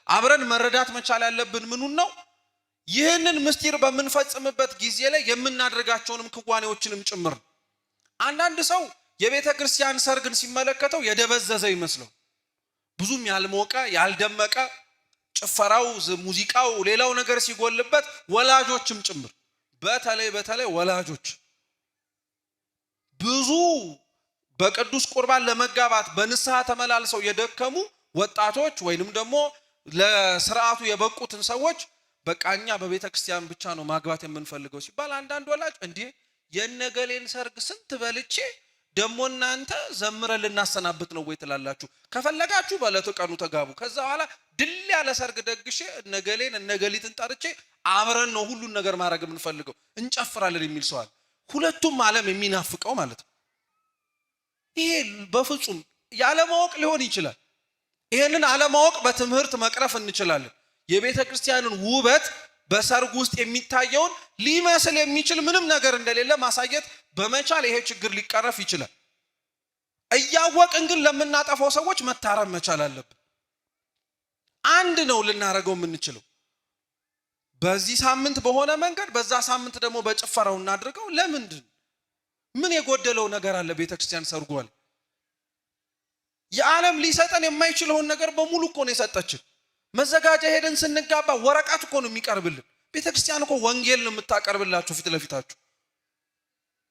አብረን መረዳት መቻል ያለብን ምኑን ነው? ይህንን ምስጢር በምንፈጽምበት ጊዜ ላይ የምናደርጋቸውንም ክዋኔዎችንም ጭምር። አንዳንድ ሰው የቤተ ክርስቲያን ሰርግን ሲመለከተው የደበዘዘ ይመስለው፣ ብዙም ያልሞቀ ያልደመቀ፣ ጭፈራው፣ ሙዚቃው፣ ሌላው ነገር ሲጎልበት፣ ወላጆችም ጭምር በተለይ ወላጆች ብዙ በቅዱስ ቁርባን ለመጋባት በንስሐ ተመላልሰው የደከሙ ወጣቶች ወይንም ደግሞ ለስርዓቱ የበቁትን ሰዎች በቃኛ በቤተ ክርስቲያን ብቻ ነው ማግባት የምንፈልገው ሲባል አንዳንድ ወላጅ እንዴ የነገሌን ሰርግ ስንት በልቼ ደሞ እናንተ ዘምረ ልናሰናብት ነው ወይ ትላላችሁ? ከፈለጋችሁ በለቱ ቀኑ ተጋቡ፣ ከዛ በኋላ ድል ያለ ሰርግ ደግሼ እነገሌን እነገሊትን ጠርቼ አብረን ነው ሁሉን ነገር ማድረግ የምንፈልገው እንጨፍራለን የሚል ሰው አለ። ሁለቱም ዓለም የሚናፍቀው ማለት ነው። ይሄ በፍጹም ያለማወቅ ሊሆን ይችላል። ይሄንን አለማወቅ በትምህርት መቅረፍ እንችላለን። የቤተ ክርስቲያንን ውበት በሰርግ ውስጥ የሚታየውን ሊመስል የሚችል ምንም ነገር እንደሌለ ማሳየት በመቻል ይሄ ችግር ሊቀረፍ ይችላል። እያወቅን ግን ለምናጠፋው ሰዎች መታረም መቻል አለብን። አንድ ነው ልናረገው የምንችለው፣ በዚህ ሳምንት በሆነ መንገድ፣ በዛ ሳምንት ደግሞ በጭፈራው እናድርገው። ለምንድን ምን የጎደለው ነገር አለ? ቤተክርስቲያን ሰርጓል። የዓለም ሊሰጠን የማይችለውን ነገር በሙሉ እኮ ነው የሰጠችን። መዘጋጃ ሄደን ስንጋባ ወረቀት እኮ ነው የሚቀርብልን። ቤተክርስቲያን እኮ ወንጌል ነው የምታቀርብላችሁ ፊት ለፊታችሁ።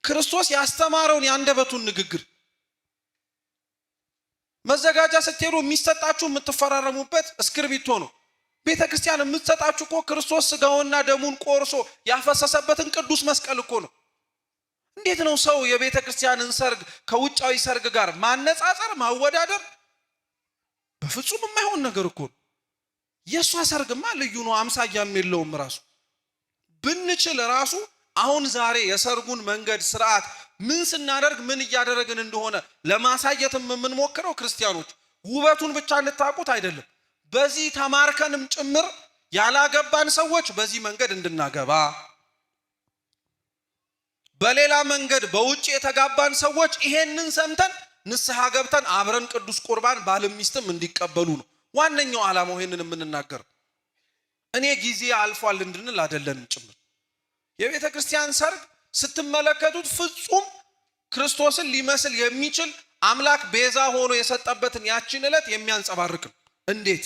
ክርስቶስ ያስተማረውን የአንደበቱን ንግግር። መዘጋጃ ስትሄዱ የሚሰጣችሁ የምትፈራረሙበት እስክርቢቶ ነው። ቤተክርስቲያን የምትሰጣችሁ እኮ ክርስቶስ ስጋውና ደሙን ቆርሶ ያፈሰሰበትን ቅዱስ መስቀል እኮ ነው። እንዴት ነው ሰው የቤተክርስቲያንን ሰርግ ከውጫዊ ሰርግ ጋር ማነጻጸር ማወዳደር? በፍጹም የማይሆን ነገር እኮ ነው። የሷ ሰርግማ ልዩ ነው፣ አምሳያም የለውም። ራሱ ብንችል ራሱ አሁን ዛሬ የሰርጉን መንገድ ስርዓት ምን ስናደርግ ምን እያደረግን እንደሆነ ለማሳየትም የምንሞክረው ክርስቲያኖች ውበቱን ብቻ እንድታውቁት አይደለም፣ በዚህ ተማርከንም ጭምር ያላገባን ሰዎች በዚህ መንገድ እንድናገባ፣ በሌላ መንገድ በውጭ የተጋባን ሰዎች ይሄንን ሰምተን ንስሐ ገብተን አብረን ቅዱስ ቁርባን ባልም ሚስትም እንዲቀበሉ ነው ዋነኛው ዓላማው። ይሄንን የምንናገር እኔ ጊዜ አልፏል እንድንል አይደለንም ጭምር። የቤተ ክርስቲያን ሰርግ ስትመለከቱት ፍጹም ክርስቶስን ሊመስል የሚችል አምላክ ቤዛ ሆኖ የሰጠበትን ያችን ዕለት የሚያንጸባርቅ ነው። እንዴት?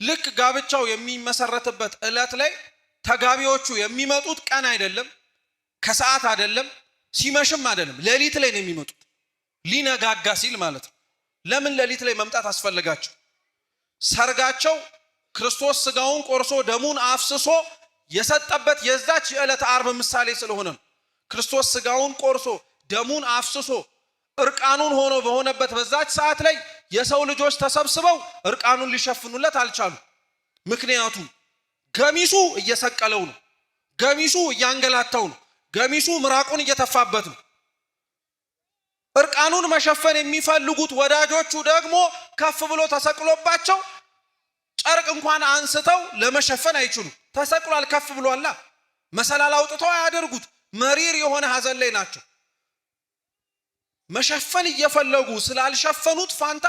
ልክ ጋብቻው የሚመሰረትበት ዕለት ላይ ተጋቢዎቹ የሚመጡት ቀን አይደለም፣ ከሰዓት አይደለም፣ ሲመሽም አይደለም፣ ሌሊት ላይ ነው የሚመጡት። ሊነጋጋ ሲል ማለት ነው። ለምን ሌሊት ላይ መምጣት አስፈልጋቸው? ሰርጋቸው ክርስቶስ ስጋውን ቆርሶ ደሙን አፍስሶ የሰጠበት የዛች የዕለት ዓርብ ምሳሌ ስለሆነ ነው። ክርስቶስ ስጋውን ቆርሶ ደሙን አፍስሶ እርቃኑን ሆኖ በሆነበት በዛች ሰዓት ላይ የሰው ልጆች ተሰብስበው እርቃኑን ሊሸፍኑለት አልቻሉ። ምክንያቱም ገሚሱ እየሰቀለው ነው፣ ገሚሱ እያንገላታው ነው፣ ገሚሱ ምራቁን እየተፋበት ነው። እርቃኑን መሸፈን የሚፈልጉት ወዳጆቹ ደግሞ ከፍ ብሎ ተሰቅሎባቸው ጨርቅ እንኳን አንስተው ለመሸፈን አይችሉም። ተሰቅሏል፣ ከፍ ብሏላ። መሰላል አውጥተው አያደርጉት። መሪር የሆነ ሐዘን ላይ ናቸው። መሸፈን እየፈለጉ ስላልሸፈኑት ፋንታ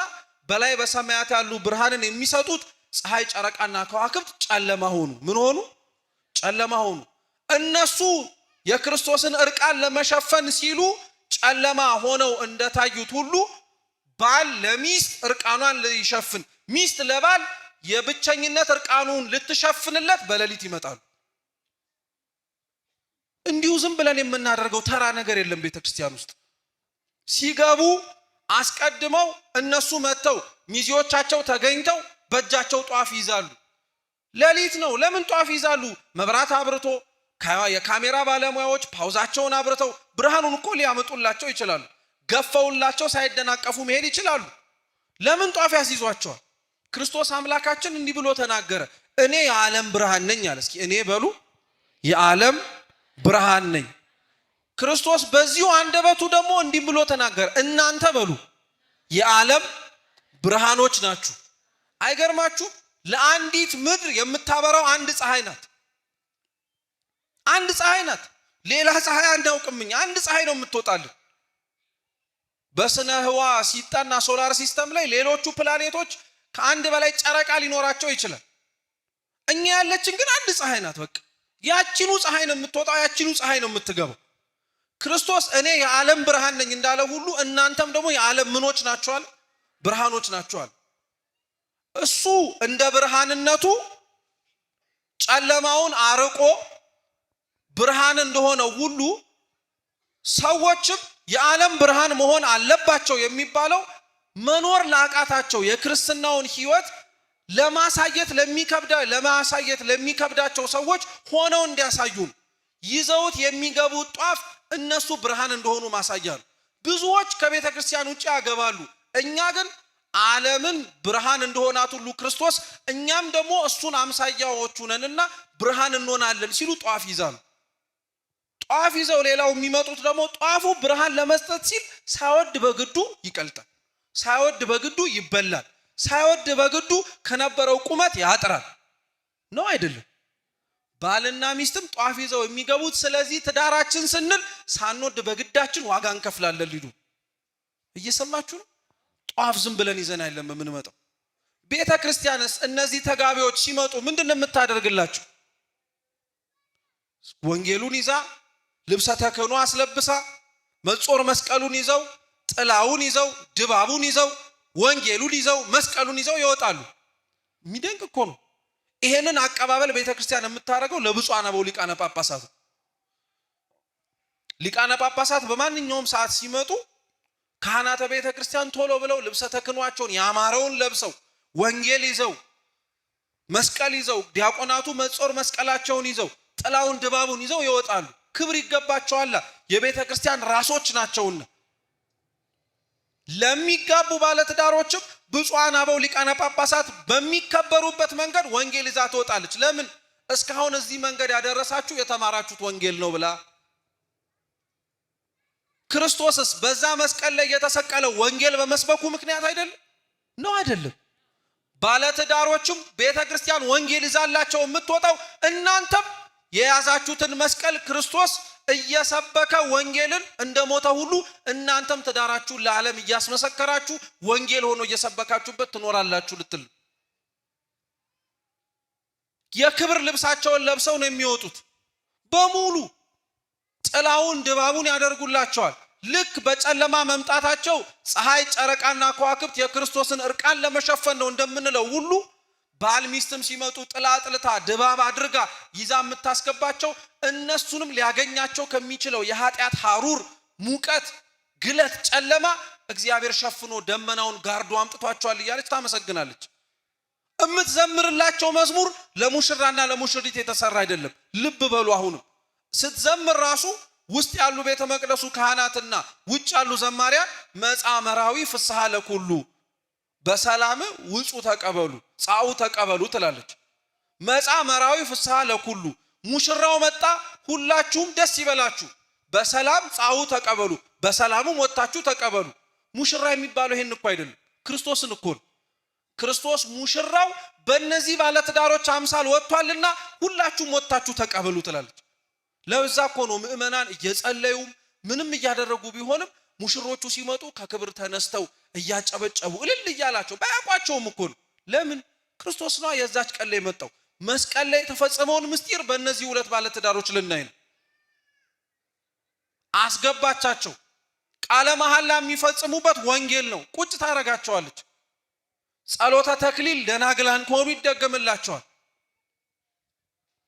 በላይ በሰማያት ያሉ ብርሃንን የሚሰጡት ፀሐይ፣ ጨረቃና ከዋክብት ጨለማ ሆኑ። ምን ሆኑ? ጨለማ ሆኑ። እነሱ የክርስቶስን እርቃን ለመሸፈን ሲሉ ጨለማ ሆነው እንደታዩት ሁሉ ባል ለሚስት እርቃኗን ሊሸፍን፣ ሚስት ለባል የብቸኝነት እርቃኑን ልትሸፍንለት በሌሊት ይመጣሉ። እንዲሁ ዝም ብለን የምናደርገው ተራ ነገር የለም። ቤተክርስቲያን ውስጥ ሲገቡ አስቀድመው እነሱ መጥተው ሚዜዎቻቸው ተገኝተው በእጃቸው ጧፍ ይዛሉ። ሌሊት ነው። ለምን ጧፍ ይዛሉ? መብራት አብርቶ የካሜራ ባለሙያዎች ፓውዛቸውን አብርተው ብርሃኑን እኮ ሊያመጡላቸው ይችላሉ። ገፈውላቸው ሳይደናቀፉ መሄድ ይችላሉ። ለምን ጧፍ ያስይዟቸዋል? ክርስቶስ አምላካችን እንዲህ ብሎ ተናገረ። እኔ የዓለም ብርሃን ነኝ አለ። እስኪ እኔ በሉ የዓለም ብርሃን ነኝ። ክርስቶስ በዚሁ አንደበቱ ደግሞ እንዲህ ብሎ ተናገረ። እናንተ በሉ የዓለም ብርሃኖች ናችሁ። አይገርማችሁ? ለአንዲት ምድር የምታበራው አንድ ፀሐይ ናት። አንድ ፀሐይ ናት። ሌላ ፀሐይ አናውቅምኛ። አንድ ፀሐይ ነው የምትወጣልን። በስነ ህዋ ሲጠና ሶላር ሲስተም ላይ ሌሎቹ ፕላኔቶች ከአንድ በላይ ጨረቃ ሊኖራቸው ይችላል። እኛ ያለችን ግን አንድ ፀሐይ ናት። በቃ ያቺኑ ፀሐይ ነው የምትወጣው፣ ያቺኑ ፀሐይ ነው የምትገባው። ክርስቶስ እኔ የዓለም ብርሃን ነኝ እንዳለ ሁሉ እናንተም ደግሞ የዓለም ምኖች ናችኋል፣ ብርሃኖች ናችኋል። እሱ እንደ ብርሃንነቱ ጨለማውን አርቆ ብርሃን እንደሆነ ሁሉ ሰዎችም የዓለም ብርሃን መሆን አለባቸው የሚባለው መኖር ላቃታቸው የክርስትናውን ህይወት ለማሳየት ለሚከብዳቸው ሰዎች ሆነው እንዲያሳዩን ይዘውት የሚገቡት ጧፍ እነሱ ብርሃን እንደሆኑ ማሳያ ነው። ብዙዎች ከቤተ ክርስቲያን ውጪ ያገባሉ። እኛ ግን ዓለምን ብርሃን እንደሆናት ሁሉ ክርስቶስ እኛም ደግሞ እሱን አምሳያዎቹ ነንና ብርሃን እንሆናለን ሲሉ ጧፍ ይዛሉ። ጧፍ ይዘው ሌላው የሚመጡት ደግሞ ጧፉ ብርሃን ለመስጠት ሲል ሳይወድ በግዱ ይቀልጣል፣ ሳይወድ በግዱ ይበላል፣ ሳይወድ በግዱ ከነበረው ቁመት ያጥራል። ነው አይደለም? ባልና ሚስትም ጧፍ ይዘው የሚገቡት ስለዚህ ትዳራችን ስንል ሳንወድ በግዳችን ዋጋ እንከፍላለን ሊሉ። እየሰማችሁ ነው? ጧፍ ዝም ብለን ይዘን አይደለም የምንመጣው። ቤተ ክርስቲያንስ እነዚህ ተጋቢዎች ሲመጡ ምንድነው የምታደርግላቸው? ወንጌሉን ይዛ ልብሰ ተክህኖ አስለብሳ መጾር መስቀሉን ይዘው ጥላውን ይዘው ድባቡን ይዘው ወንጌሉን ይዘው መስቀሉን ይዘው ይወጣሉ። የሚደንቅ እኮ ነው። ይሄንን አቀባበል ቤተክርስቲያን የምታደርገው ለብፁዓን አበው ሊቃነ ጳጳሳት። ሊቃነ ጳጳሳት በማንኛውም ሰዓት ሲመጡ ካህናተ ቤተክርስቲያን ቶሎ ብለው ልብሰ ተክህኗቸውን ያማረውን ለብሰው ወንጌል ይዘው መስቀል ይዘው ዲያቆናቱ መጾር መስቀላቸውን ይዘው ጥላውን ድባቡን ይዘው ይወጣሉ። ክብር ይገባቸዋል። የቤተ ክርስቲያን ራሶች ናቸውና። ለሚጋቡ ባለትዳሮችም ብፁዓን አበው ሊቃነ ጳጳሳት በሚከበሩበት መንገድ ወንጌል ይዛ ትወጣለች። ለምን? እስካሁን እዚህ መንገድ ያደረሳችሁ የተማራችሁት ወንጌል ነው ብላ። ክርስቶስስ በዛ መስቀል ላይ የተሰቀለው ወንጌል በመስበኩ ምክንያት አይደለም? ነው አይደለም? ባለትዳሮችም ቤተ ክርስቲያን ወንጌል ይዛላቸው የምትወጣው እናንተም የያዛችሁትን መስቀል ክርስቶስ እየሰበከ ወንጌልን እንደሞተ ሁሉ እናንተም ትዳራችሁን ለዓለም እያስመሰከራችሁ ወንጌል ሆኖ እየሰበካችሁበት ትኖራላችሁ ልትል። የክብር ልብሳቸውን ለብሰው ነው የሚወጡት። በሙሉ ጥላውን ድባቡን ያደርጉላቸዋል። ልክ በጨለማ መምጣታቸው ፀሐይ፣ ጨረቃና ከዋክብት የክርስቶስን እርቃን ለመሸፈን ነው እንደምንለው ሁሉ ባል ሚስትም ሲመጡ ጥላ ጥልታ ድባብ አድርጋ ይዛ የምታስገባቸው እነሱንም ሊያገኛቸው ከሚችለው የኃጢአት ሐሩር፣ ሙቀት፣ ግለት፣ ጨለማ እግዚአብሔር ሸፍኖ ደመናውን ጋርዶ አምጥቷቸዋል እያለች ታመሰግናለች። እምትዘምርላቸው መዝሙር ለሙሽራና ለሙሽሪት የተሰራ አይደለም። ልብ በሉ። አሁንም ስትዘምር ራሱ ውስጥ ያሉ ቤተ መቅደሱ ካህናትና ውጭ ያሉ ዘማሪያን መጻመራዊ ፍስሐ ለኩሉ በሰላም ውጹ ተቀበሉ ጻኡ ተቀበሉ ትላለች። መጻመራዊ ፍስሐ ለኩሉ ሙሽራው መጣ፣ ሁላችሁም ደስ ይበላችሁ፣ በሰላም ጻኡ ተቀበሉ፣ በሰላሙም ወጣችሁ ተቀበሉ። ሙሽራ የሚባለው ይሄን እኮ አይደለም፣ ክርስቶስን እኮ ነው። ክርስቶስ ሙሽራው በእነዚህ ባለትዳሮች አምሳል ወጥቷልና ሁላችሁም ወጣችሁ ተቀበሉ ትላለች። ለዛ እኮ ነው ምእመናን እየጸለዩ ምንም እያደረጉ ቢሆንም ሙሽሮቹ ሲመጡ ከክብር ተነስተው እያጨበጨቡ እልል እያላቸው ባያቋቸውም እኮ ነው። ለምን? ክርስቶስ ነው የዛች ቀን ላይ መጣው። መስቀል ላይ የተፈጸመውን ምስጢር በእነዚህ ሁለት ባለትዳሮች ልናይ ነው። አስገባቻቸው። ቃለ መሐላ የሚፈጽሙበት ወንጌል ነው። ቁጭ ታረጋቸዋለች። ጸሎተ ተክሊል ደናግላን ከሆኑ ይደገምላቸዋል።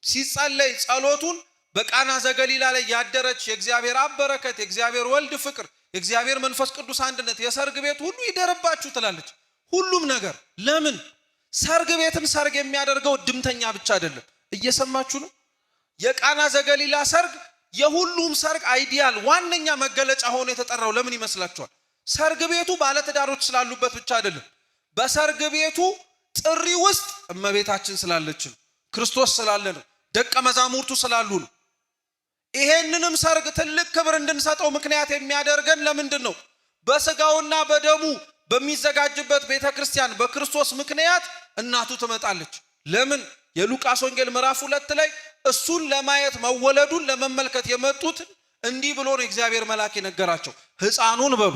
ሲጸለይ ጸሎቱን በቃና ዘገሊላ ላይ ያደረች የእግዚአብሔር አብ በረከት፣ የእግዚአብሔር ወልድ ፍቅር፣ የእግዚአብሔር መንፈስ ቅዱስ አንድነት የሰርግ ቤት ሁሉ ይደርባችሁ ትላለች። ሁሉም ነገር ለምን? ሰርግ ቤትን ሰርግ የሚያደርገው ድምተኛ ብቻ አይደለም። እየሰማችሁ ነው? የቃና ዘገሊላ ሰርግ የሁሉም ሰርግ አይዲያል ዋነኛ መገለጫ ሆኖ የተጠራው ለምን ይመስላችኋል? ሰርግ ቤቱ ባለትዳሮች ስላሉበት ብቻ አይደለም። በሰርግ ቤቱ ጥሪ ውስጥ እመቤታችን ስላለች ነው፣ ክርስቶስ ስላለ ነው፣ ደቀ መዛሙርቱ ስላሉ ነው። ይሄንንም ሰርግ ትልቅ ክብር እንድንሰጠው ምክንያት የሚያደርገን ለምንድን ነው? በስጋውና በደሙ በሚዘጋጅበት ቤተክርስቲያን በክርስቶስ ምክንያት እናቱ ትመጣለች። ለምን? የሉቃስ ወንጌል ምዕራፍ 2 ላይ እሱን ለማየት መወለዱን ለመመልከት የመጡት እንዲህ ብሎ ነው እግዚአብሔር መልአክ የነገራቸው። ሕፃኑን በሉ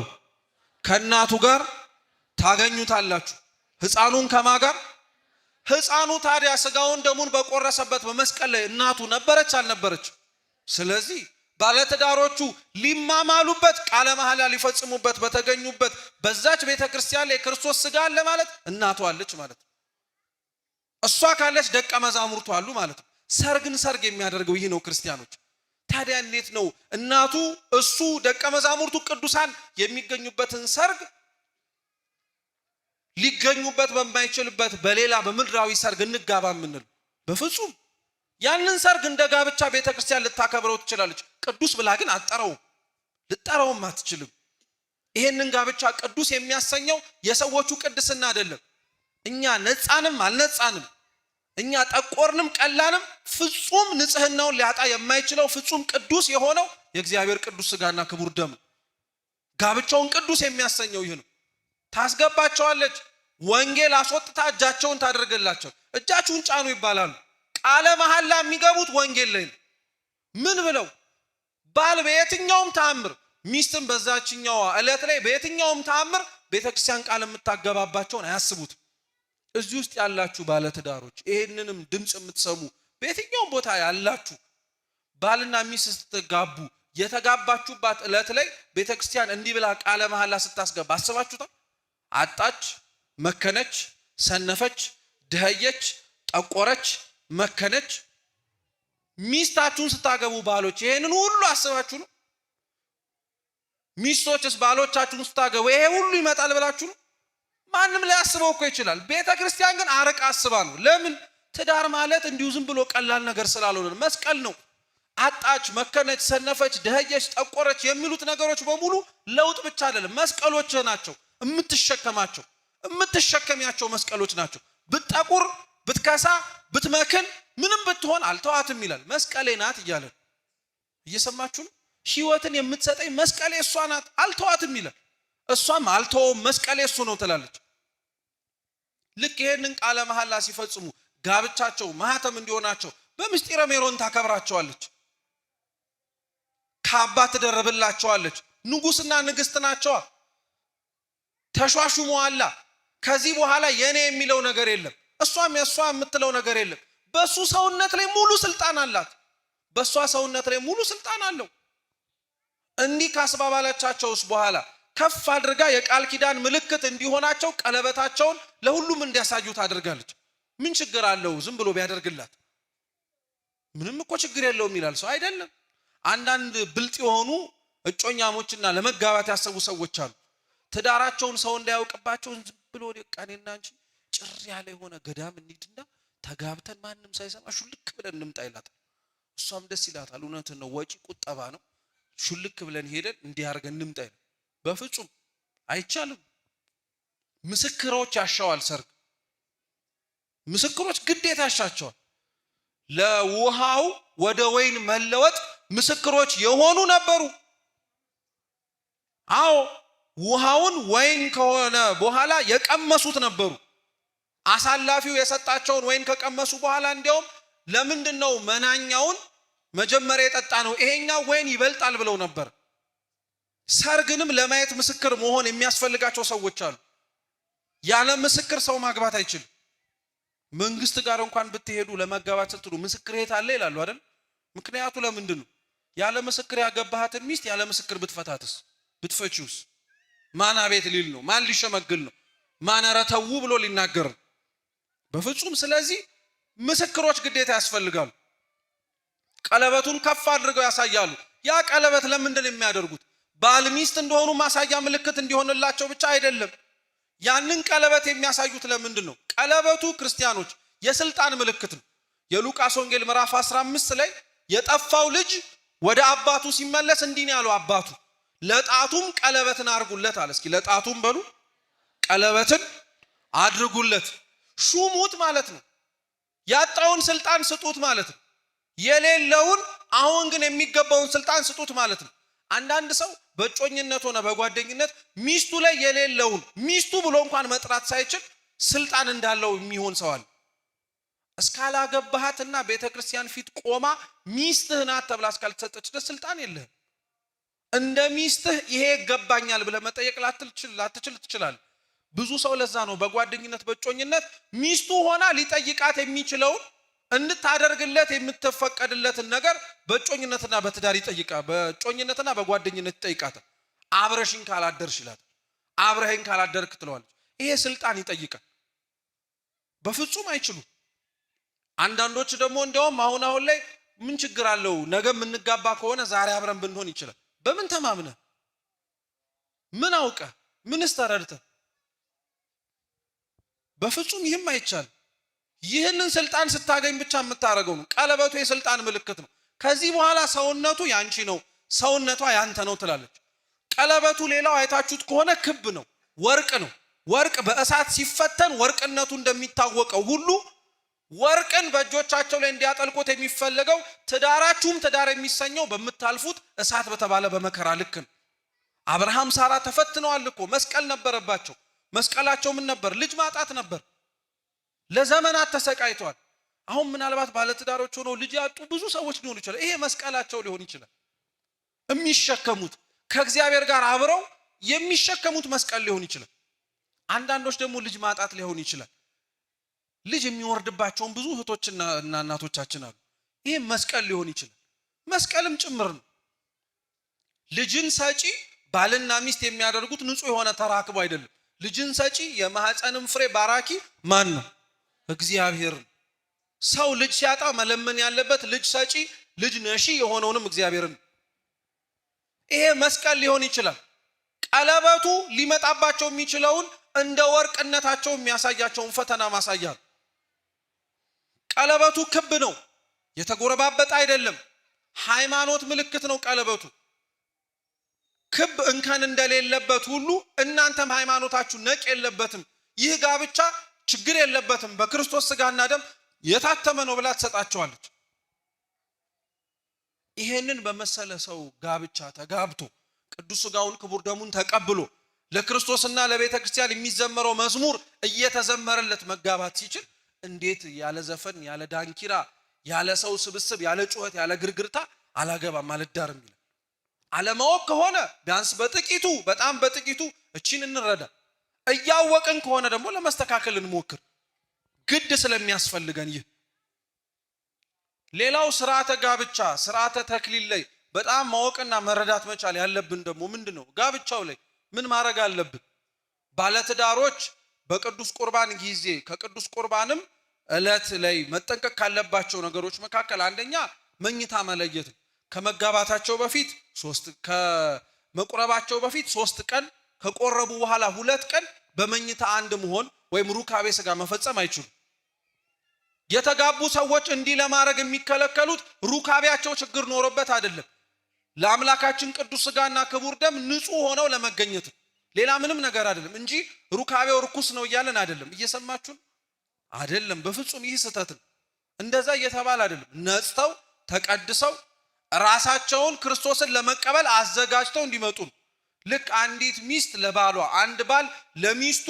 ከእናቱ ጋር ታገኙታላችሁ። ሕፃኑን ከማ ጋር? ሕፃኑ ታዲያ ስጋውን ደሙን በቆረሰበት በመስቀል ላይ እናቱ ነበረች አልነበረች? ስለዚህ ባለትዳሮቹ ሊማማሉበት ቃለ መሐላ ሊፈጽሙበት በተገኙበት በዛች ቤተክርስቲያን ላይ ክርስቶስ ስጋ አለ ማለት እናቱ አለች ማለት ነው። እሷ ካለች ደቀ መዛሙርቱ አሉ ማለት ነው። ሰርግን ሰርግ የሚያደርገው ይህ ነው ክርስቲያኖች። ታዲያ እንዴት ነው እናቱ እሱ ደቀ መዛሙርቱ ቅዱሳን የሚገኙበትን ሰርግ ሊገኙበት በማይችልበት በሌላ በምድራዊ ሰርግ እንጋባ የምንል? በፍጹም። ያንን ሰርግ እንደ ጋብቻ ቤተክርስቲያን ልታከብረው ትችላለች። ቅዱስ ብላ ግን አጠረው ልጠራውም አትችልም። ይሄንን ጋብቻ ቅዱስ የሚያሰኘው የሰዎቹ ቅድስና አይደለም። እኛ ነፃንም አልነፃንም፣ እኛ ጠቆርንም ቀላንም ፍጹም ንጽህናውን ሊያጣ የማይችለው ፍጹም ቅዱስ የሆነው የእግዚአብሔር ቅዱስ ስጋና ክቡር ደም ጋብቻውን ቅዱስ የሚያሰኘው ይህ ነው። ታስገባቸዋለች። ወንጌል አስወጥታ እጃቸውን ታደርገላቸው። እጃችሁን ጫኑ ይባላሉ። ቃለ መሐላ የሚገቡት ወንጌል ላይ ነው። ምን ብለው? ባል በየትኛውም ተአምር ሚስትን በዛችኛዋ ዕለት ላይ በየትኛውም ተአምር ቤተክርስቲያን ቃል የምታገባባቸውን አያስቡት። እዚህ ውስጥ ያላችሁ ባለትዳሮች ይሄንንም ድምጽ የምትሰሙ በየትኛውም ቦታ ያላችሁ ባልና ሚስት ስትጋቡ የተጋባችሁባት ዕለት ላይ ቤተክርስቲያን እንዲህ ብላ ቃለ መሐላ ስታስገባ አስባችሁታል? አጣች፣ መከነች፣ ሰነፈች፣ ደህየች፣ ጠቆረች፣ መከነች። ሚስታችሁን ስታገቡ ባሎች ይሄንን ሁሉ አስባችሁ ነው? ሚስቶችስ ባሎቻችሁን ስታገቡ ይሄ ሁሉ ይመጣል ብላችሁ ነው? ማንም ላይ አስበው እኮ ይችላል። ቤተክርስቲያን ግን አርቃ አስባ ነው። ለምን? ትዳር ማለት እንዲሁ ዝም ብሎ ቀላል ነገር ስላልሆነ መስቀል ነው። አጣች፣ መከነች፣ ሰነፈች፣ ደህየች፣ ጠቆረች የሚሉት ነገሮች በሙሉ ለውጥ ብቻ አይደለም፣ መስቀሎች ናቸው። የምትሸከማቸው የምትሸከሚያቸው መስቀሎች ናቸው። ብትጠቁር፣ ብትከሳ፣ ብትመክን፣ ምንም ብትሆን አልተዋትም ይላል። መስቀሌ ናት እያለ እየሰማችሁ ነው። ሕይወትን የምትሰጠኝ መስቀሌ እሷ ናት፣ አልተዋትም ይላል። እሷም አልተውም መስቀሌ እሱ ነው ትላለች። ልክ ይሄንን ቃለ መሐላ ሲፈጽሙ ጋብቻቸው ማህተም እንዲሆናቸው በምስጢረ ሜሮን ታከብራቸዋለች። ካባ ትደርብላቸዋለች። ንጉስና ንግስት ናቸዋ። ተሿሹመዋላ። ከዚህ በኋላ የኔ የሚለው ነገር የለም፣ እሷም የሷ የምትለው ነገር የለም። በሱ ሰውነት ላይ ሙሉ ስልጣን አላት፣ በሷ ሰውነት ላይ ሙሉ ስልጣን አለው። እንዲህ ካስባባለቻቸውስ በኋላ ከፍ አድርጋ የቃል ኪዳን ምልክት እንዲሆናቸው ቀለበታቸውን ለሁሉም እንዲያሳዩ ታደርጋለች። ምን ችግር አለው ዝም ብሎ ቢያደርግላት? ምንም እኮ ችግር የለውም ይላል ሰው አይደለም። አንዳንድ ብልጥ የሆኑ እጮኛሞችና ለመጋባት ያሰቡ ሰዎች አሉ። ትዳራቸውን ሰው እንዳያውቅባቸው ዝም ብሎ ቃኔና አንቺ ጭር ያለ የሆነ ገዳም እንሂድና ተጋብተን ማንም ሳይሰማ ሹልክ ብለን እንምጣ ይላታል። እሷም ደስ ይላታል። እውነትን ነው፣ ወጪ ቁጠባ ነው። ሹልክ ብለን ሄደን እንዲያርገን እንምጣ ይላል። በፍጹም አይቻልም። ምስክሮች ያሻዋል። ሰርግ ምስክሮች ግዴታ ያሻቸዋል። ለውሃው ወደ ወይን መለወጥ ምስክሮች የሆኑ ነበሩ። አዎ ውሃውን ወይን ከሆነ በኋላ የቀመሱት ነበሩ። አሳላፊው የሰጣቸውን ወይን ከቀመሱ በኋላ እንዲያውም ለምንድነው መናኛውን መጀመሪያ የጠጣ ነው ይሄኛው ወይን ይበልጣል ብለው ነበር። ሰርግንም ለማየት ምስክር መሆን የሚያስፈልጋቸው ሰዎች አሉ። ያለ ምስክር ሰው ማግባት አይችልም። መንግስት ጋር እንኳን ብትሄዱ ለማጋባት ስትሉ ምስክር የት አለ ይላሉ አይደል? ምክንያቱ ለምንድነው? ያለ ምስክር ያገባሃትን ሚስት ያለ ምስክር ብትፈታትስ ብትፈቺውስ ማን አቤት ሊል ነው? ማን ሊሸመግል ነው? ማን ረተው ብሎ ሊናገር ነው? በፍጹም። ስለዚህ ምስክሮች ግዴታ ያስፈልጋሉ። ቀለበቱን ከፍ አድርገው ያሳያሉ። ያ ቀለበት ለምንድን ነው የሚያደርጉት? ባል ሚስት እንደሆኑ ማሳያ ምልክት እንዲሆንላቸው ብቻ አይደለም። ያንን ቀለበት የሚያሳዩት ለምንድን ነው? ቀለበቱ ክርስቲያኖች የስልጣን ምልክት ነው። የሉቃስ ወንጌል ምዕራፍ 15 ላይ የጠፋው ልጅ ወደ አባቱ ሲመለስ እንዲህ ነው ያለው አባቱ፣ ለጣቱም ቀለበትን አድርጉለት አለ። እስኪ ለጣቱም በሉ ቀለበትን አድርጉለት። ሹሙት ማለት ነው። ያጣውን ስልጣን ስጡት ማለት ነው። የሌለውን አሁን ግን የሚገባውን ስልጣን ስጡት ማለት ነው። አንዳንድ ሰው በጮኝነት ሆነ በጓደኝነት ሚስቱ ላይ የሌለውን ሚስቱ ብሎ እንኳን መጥራት ሳይችል ስልጣን እንዳለው የሚሆን ሰው አለ። እስካላገባሃትና ቤተክርስቲያን ፊት ቆማ ሚስትህ ናት ተብላ እስካልተሰጠች ድረስ ስልጣን የለህም። እንደ ሚስትህ ይሄ ይገባኛል ብለህ መጠየቅ ላትችል ትችላለህ። ብዙ ሰው ለዛ ነው በጓደኝነት በጮኝነት ሚስቱ ሆና ሊጠይቃት የሚችለውን እንድታደርግለት የምትፈቀድለትን ነገር በጮኝነትና በትዳር ይጠይቃል። በጮኝነትና በጓደኝነት ይጠይቃታል። አብረሽኝ ካላደርሽ ይላታል። አብረህኝ ካላደርክ ትለዋለች። ይሄ ስልጣን ይጠይቃል። በፍጹም አይችሉም። አንዳንዶች ደግሞ እንደውም አሁን ላይ ምን ችግር አለው ነገ የምንጋባ ከሆነ ዛሬ አብረን ብንሆን ይችላል። በምን ተማምነህ? ምን አውቀህ? ምንስ ተረድተህ? በፍጹም ይህም አይቻልም። ይህንን ስልጣን ስታገኝ ብቻ የምታደርገው ነው። ቀለበቱ የስልጣን ምልክት ነው። ከዚህ በኋላ ሰውነቱ ያንቺ ነው፣ ሰውነቷ ያንተ ነው ትላለች። ቀለበቱ ሌላው አይታችሁት ከሆነ ክብ ነው፣ ወርቅ ነው። ወርቅ በእሳት ሲፈተን ወርቅነቱ እንደሚታወቀው ሁሉ ወርቅን በእጆቻቸው ላይ እንዲያጠልቁት የሚፈልገው ትዳራችሁም ትዳር የሚሰኘው በምታልፉት እሳት በተባለ በመከራ ልክ ነው። አብርሃም ሳራ ተፈትነዋል እኮ። መስቀል ነበረባቸው። መስቀላቸው ምን ነበር? ልጅ ማጣት ነበር። ለዘመናት ተሰቃይተዋል። አሁን ምናልባት ባለትዳሮች ሆነው ልጅ ያጡ ብዙ ሰዎች ሊሆኑ ይችላል። ይሄ መስቀላቸው ሊሆን ይችላል። የሚሸከሙት ከእግዚአብሔር ጋር አብረው የሚሸከሙት መስቀል ሊሆን ይችላል። አንዳንዶች ደግሞ ልጅ ማጣት ሊሆን ይችላል። ልጅ የሚወርድባቸውን ብዙ እህቶችና እናቶቻችን አሉ። ይሄ መስቀል ሊሆን ይችላል። መስቀልም ጭምር ነው። ልጅን ሰጪ ባልና ሚስት የሚያደርጉት ንጹህ የሆነ ተራክቦ አይደለም። ልጅን ሰጪ የማህፀንም ፍሬ ባራኪ ማን ነው? እግዚአብሔር ነው። ሰው ልጅ ሲያጣ መለመን ያለበት ልጅ ሰጪ ልጅ ነሺ የሆነውንም እግዚአብሔርን። ይሄ መስቀል ሊሆን ይችላል። ቀለበቱ ሊመጣባቸው የሚችለውን እንደ ወርቅነታቸው የሚያሳያቸውን ፈተና ማሳያ ነው። ቀለበቱ ክብ ነው፣ የተጎረባበጠ አይደለም። ሃይማኖት ምልክት ነው ቀለበቱ። ክብ እንከን እንደሌለበት ሁሉ እናንተም ሃይማኖታችሁ ነቅ የለበትም። ይህ ጋብቻ ችግር የለበትም፣ በክርስቶስ ስጋና ደም የታተመ ነው ብላ ትሰጣቸዋለች። ይሄንን በመሰለ ሰው ጋብቻ ተጋብቶ ቅዱስ ስጋውን ክቡር ደሙን ተቀብሎ ለክርስቶስና ለቤተ ክርስቲያን የሚዘመረው መዝሙር እየተዘመረለት መጋባት ሲችል እንዴት ያለ ዘፈን ያለ ዳንኪራ ያለ ሰው ስብስብ ያለ ጩኸት ያለ ግርግርታ አላገባም አልዳርም ይላል? አለማወቅ ከሆነ ቢያንስ በጥቂቱ በጣም በጥቂቱ እቺን እንረዳ። እያወቅን ከሆነ ደግሞ ለመስተካከል እንሞክር፣ ግድ ስለሚያስፈልገን። ይህ ሌላው ስርዓተ ጋብቻ ስርዓተ ተክሊል ላይ በጣም ማወቅና መረዳት መቻል ያለብን ደግሞ ምንድነው? ጋብቻው ላይ ምን ማድረግ አለብን? ባለትዳሮች በቅዱስ ቁርባን ጊዜ ከቅዱስ ቁርባንም ዕለት ላይ መጠንቀቅ ካለባቸው ነገሮች መካከል አንደኛ መኝታ መለየት ነው። ከመጋባታቸው በፊት ከመቁረባቸው በፊት 3 ቀን ከቆረቡ በኋላ 2 ቀን በመኝታ አንድ መሆን ወይም ሩካቤ ስጋ መፈጸም አይችሉም። የተጋቡ ሰዎች እንዲህ ለማድረግ የሚከለከሉት ሩካቤያቸው ችግር ኖሮበት አይደለም፣ ለአምላካችን ቅዱስ ስጋና ክቡር ደም ንጹህ ሆነው ለመገኘት ሌላ ምንም ነገር አይደለም እንጂ ሩካቤው ርኩስ ነው እያለን አይደለም። እየሰማችሁ አይደለም? በፍጹም ይህ ስህተት ነው። እንደዛ እየተባለ አይደለም። ነጽተው ተቀድሰው ራሳቸውን ክርስቶስን ለመቀበል አዘጋጅተው እንዲመጡ ነው። ልክ አንዲት ሚስት ለባሏ፣ አንድ ባል ለሚስቱ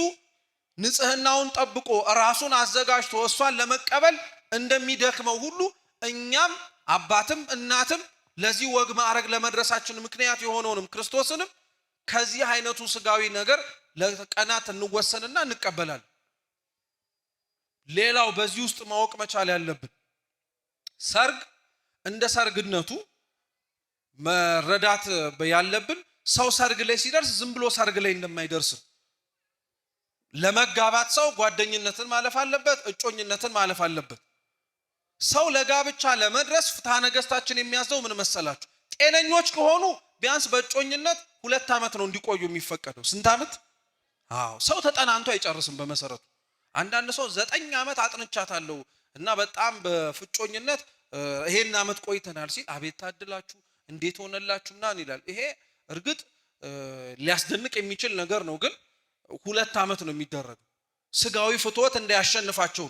ንጽህናውን ጠብቆ ራሱን አዘጋጅቶ እሷን ለመቀበል እንደሚደክመው ሁሉ እኛም አባትም እናትም ለዚህ ወግ ማዕረግ ለመድረሳችን ምክንያት የሆነውንም ክርስቶስንም ከዚህ አይነቱ ስጋዊ ነገር ለቀናት እንወሰንና እንቀበላለን። ሌላው በዚህ ውስጥ ማወቅ መቻል ያለብን ሰርግ እንደ ሰርግነቱ መረዳት ያለብን ሰው ሰርግ ላይ ሲደርስ ዝም ብሎ ሰርግ ላይ እንደማይደርስ፣ ለመጋባት ሰው ጓደኝነትን ማለፍ አለበት፣ እጮኝነትን ማለፍ አለበት። ሰው ለጋብቻ ለመድረስ ፍትሐ ነገሥታችን የሚያዘው ምን መሰላችሁ? ጤነኞች ከሆኑ ቢያንስ በእጮኝነት 2 ዓመት ነው እንዲቆዩ የሚፈቀደው። ስንት ዓመት? ሰው ተጠናንቶ አይጨርስም በመሰረቱ። አንዳንድ ሰው 9 ዓመት አጥንቻታለሁ እና በጣም በፍጮኝነት ይሄን ዓመት ቆይተናል ሲል አቤት ታድላችሁ እንዴት ሆነላችሁና ይላል። ይሄ እርግጥ ሊያስደንቅ የሚችል ነገር ነው፣ ግን 2 ዓመት ነው የሚደረገው። ስጋዊ ፍትወት እንዳያሸንፋቸው